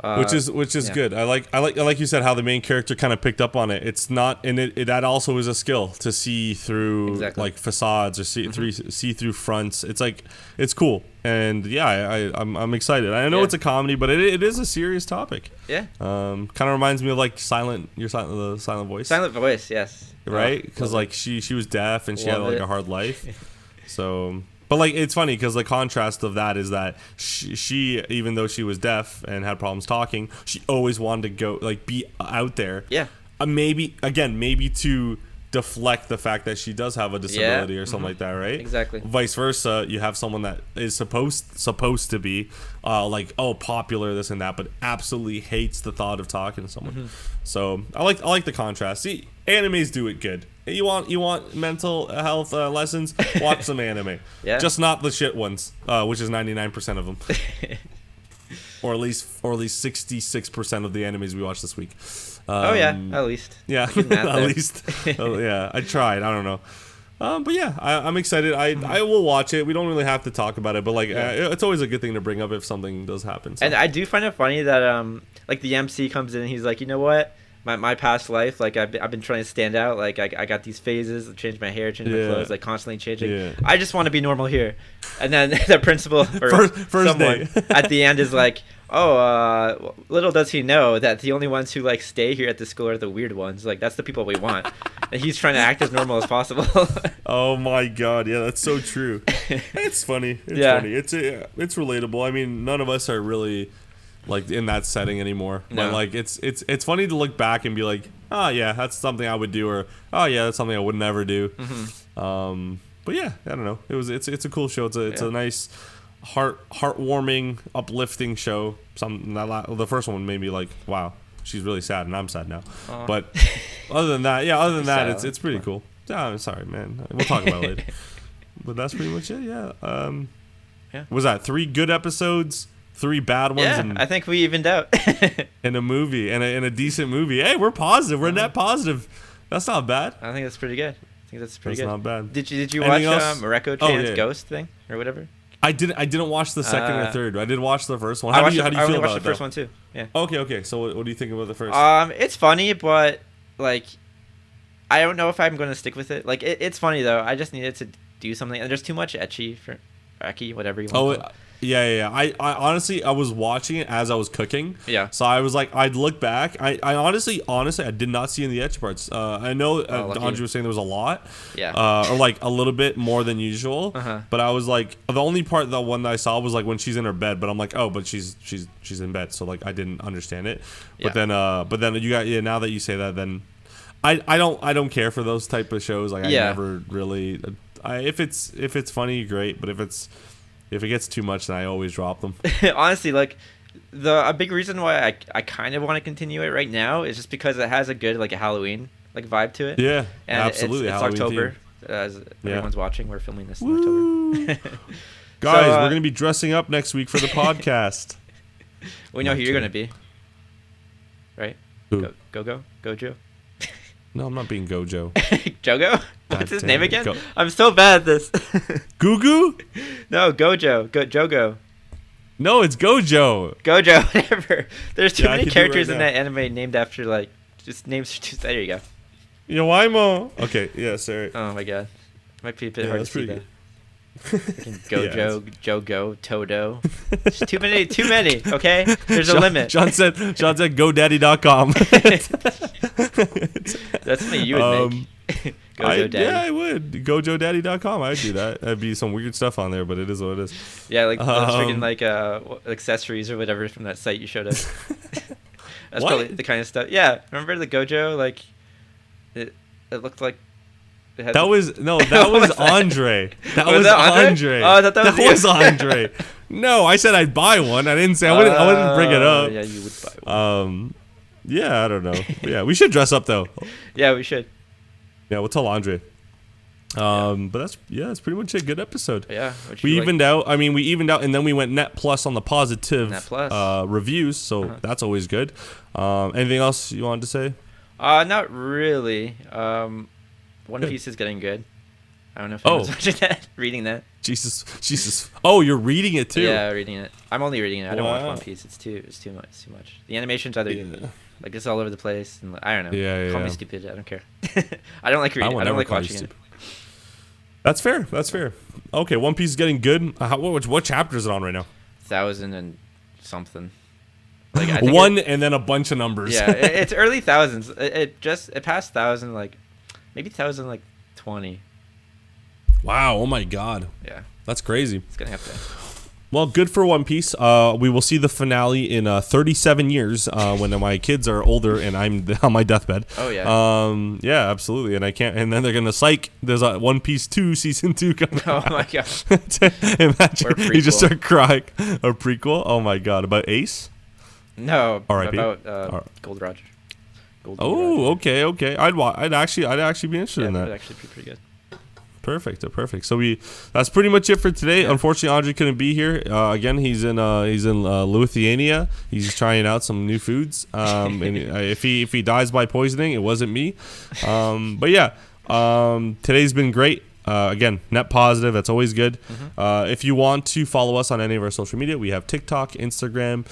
Which is good. I like you said how the main character kind of picked up on it. It's not, and that also is a skill to see through like facades or see through fronts. It's like it's cool, and yeah, I'm excited. I know it's a comedy, but it is a serious topic. Yeah. Kind of reminds me of like the silent voice. Silent voice, yes. Right, because like she was deaf and she had like a hard life, so. But like it's funny because the contrast of that is that she even though she was deaf and had problems talking, she always wanted to go like be out there. Yeah. Maybe to deflect the fact that she does have a disability or something like that, right? Exactly. Vice versa, you have someone that is supposed to be like popular, this and that, but absolutely hates the thought of talking to someone. So I like the contrast. See, animes do it good. You want mental health lessons? Watch some anime. Yeah. Just not the shit ones, which is 99% of them, or at least 66% of the animes we watched this week. At least. Yeah, at least. Yeah, I tried. I don't know. But yeah, I'm excited. I will watch it. We don't really have to talk about it, but like it's always a good thing to bring up if something does happen. So. And I do find it funny that like the MC comes in and he's like, you know what? My past life, like I've been trying to stand out. Like I got these phases, change my hair, change my clothes, like constantly changing. Yeah. I just want to be normal here. And then the principal or first someone at the end is like, oh, little does he know that the only ones who like stay here at the school are the weird ones. Like that's the people we want. And he's trying to act as normal as possible. Oh my god, yeah, that's so true. It's funny. It's funny. It's relatable. I mean, none of us are really like in that setting anymore. No. But like it's funny to look back and be like, oh yeah, that's something I would do, or oh yeah, that's something I would never do. But yeah, I don't know. It's a cool show. It's a nice heartwarming, uplifting show. The first one made me like, wow, she's really sad and I'm sad now. But other than that, it's pretty cool. I'm sorry, man. We'll talk about it later. But that's pretty much it. Yeah. Was that 3 good episodes? 3 bad ones. Yeah, I think we evened out. In a movie, in a decent movie. Hey, we're positive. We're net positive. That's not bad. I think that's pretty good. That's good. Not bad. Did you watch Mareko-chan's Ghost thing or whatever? I didn't watch the second or third. I did watch the first one. How do you feel about it? I watched the first one too. Yeah. Okay. So what do you think about the first? It's funny, but like, I don't know if I'm going to stick with it. Like, it's funny though. I just needed to do something, and there's too much ecchi, whatever you want to call it. Yeah. I honestly, I was watching it as I was cooking. Yeah. So I was like, I'd look back. I honestly, I did not see any ecchi parts. I know Andre was saying there was a lot. Yeah. Or like a little bit more than usual. But I was like, the only part, the one that I saw was like when she's in her bed. But I'm like, oh, but she's in bed. So like I didn't understand it. But then you got now that you say that, then I don't care for those type of shows. Like I never really. If it's funny, great. But if it gets too much, then I always drop them. Honestly, like a big reason why I kind of want to continue it right now is just because it has a good like a Halloween like vibe to it. Yeah, and absolutely. It's October. As everyone's watching, we're filming this in October. Guys, we're gonna be dressing up next week for the podcast. We know who you're gonna be, right? Who? Gojo. No, I'm not being Gojo. Jogo? What's his name again? I'm so bad at this. Gugu? No, Gojo. Jogo. No, it's Gojo. Gojo, whatever. There's too many characters in that anime named after, like, just names. There you go. Yowaimo. Okay, yeah, sorry. Oh, my God. Might be a bit hard to see that. Gojo, Jogo, Todo. It's too many, okay? There's a limit. Sean said GoDaddy.com. That's something you would make. Gojo Daddy. Yeah, I would. GoJoDaddy.com. I'd do that. That'd be some weird stuff on there, but it is what it is. Yeah, like those freaking like accessories or whatever from that site you showed us. That's probably the kind of stuff. Yeah, remember the Gojo? Like, it looked like. That was Andre. That was Andre. Oh, I thought that was Andre. No, I said I'd buy one. I didn't say I wouldn't bring it up. Yeah, you would buy one. Yeah, I don't know. Yeah, we should dress up though. Yeah, we should. Yeah, we'll tell Andre. But that's pretty much a good episode. Yeah, we evened out. I mean, we evened out, and then we went net plus on the positive reviews. So that's always good. Anything else you wanted to say? Not really. One Piece is getting good. I don't know if anyone's watching that, reading that. Jesus. Oh, you're reading it too? Yeah, reading it. I'm only reading it. I don't watch One Piece. It's too much. The animation's either like it's all over the place, and I don't know. Yeah. Call me stupid. I don't care. I don't like reading. I don't like watching it. That's fair. Okay, One Piece is getting good. What chapter is it on right now? 1,000 and something. Like I think and then a bunch of numbers. Yeah, it's early thousands. It passed 1,000 like maybe 1,020. Wow! Oh my God! Yeah, that's crazy. It's gonna have to. Well, good for One Piece. We will see the finale in 37 years when my kids are older and I'm on my deathbed. Oh yeah. Yeah, absolutely. And I can't. And then they're gonna psych. There's a One Piece 2 season 2 coming. Oh my God. Imagine you just start crying. A prequel. Oh my God. About Ace? No. R.I.P. About Gold Roger. Okay. I'd actually be interested in that. That would actually be pretty good. Perfect. So that's pretty much it for today. Yeah. Unfortunately, Andre couldn't be here. Again, he's in Lithuania. He's trying out some new foods. And if he dies by poisoning, it wasn't me. But yeah, today's been great. Again, net positive. That's always good. Mm-hmm. If you want to follow us on any of our social media, we have TikTok, Instagram,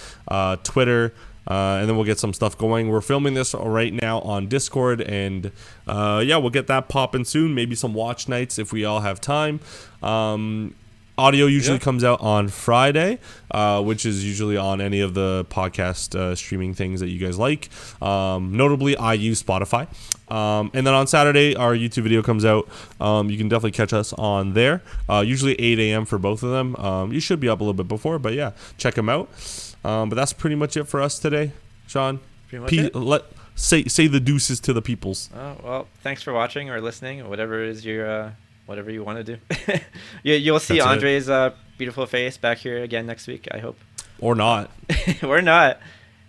Twitter. And then we'll get some stuff going. We're filming this right now on Discord, and we'll get that popping soon. Maybe some watch nights if we all have time. Audio usually comes out on Friday, which is usually on any of the podcast streaming things that you guys like. Notably, I use Spotify. And then on Saturday, our YouTube video comes out. You can definitely catch us on there. Usually 8 a.m. for both of them. You should be up a little bit before, but yeah, check them out. But that's pretty much it for us today, Sean. Pretty much Say the deuces to the peoples. Oh, well, thanks for watching or listening, or whatever is your whatever you want to do. You'll see that's Andre's beautiful face back here again next week, I hope. Or not. Or not.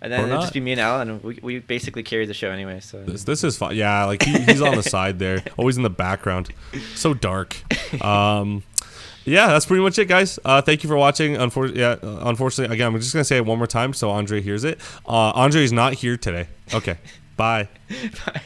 And then it'll just be me and Alan. We basically carry the show anyway. So this is fun. Yeah, like he's on the side there, always in the background. So dark. Yeah, that's pretty much it, guys. Thank you for watching. Unfortunately, again, I'm just gonna say it one more time so Andre hears it. Andre is not here today. Okay, bye. Bye.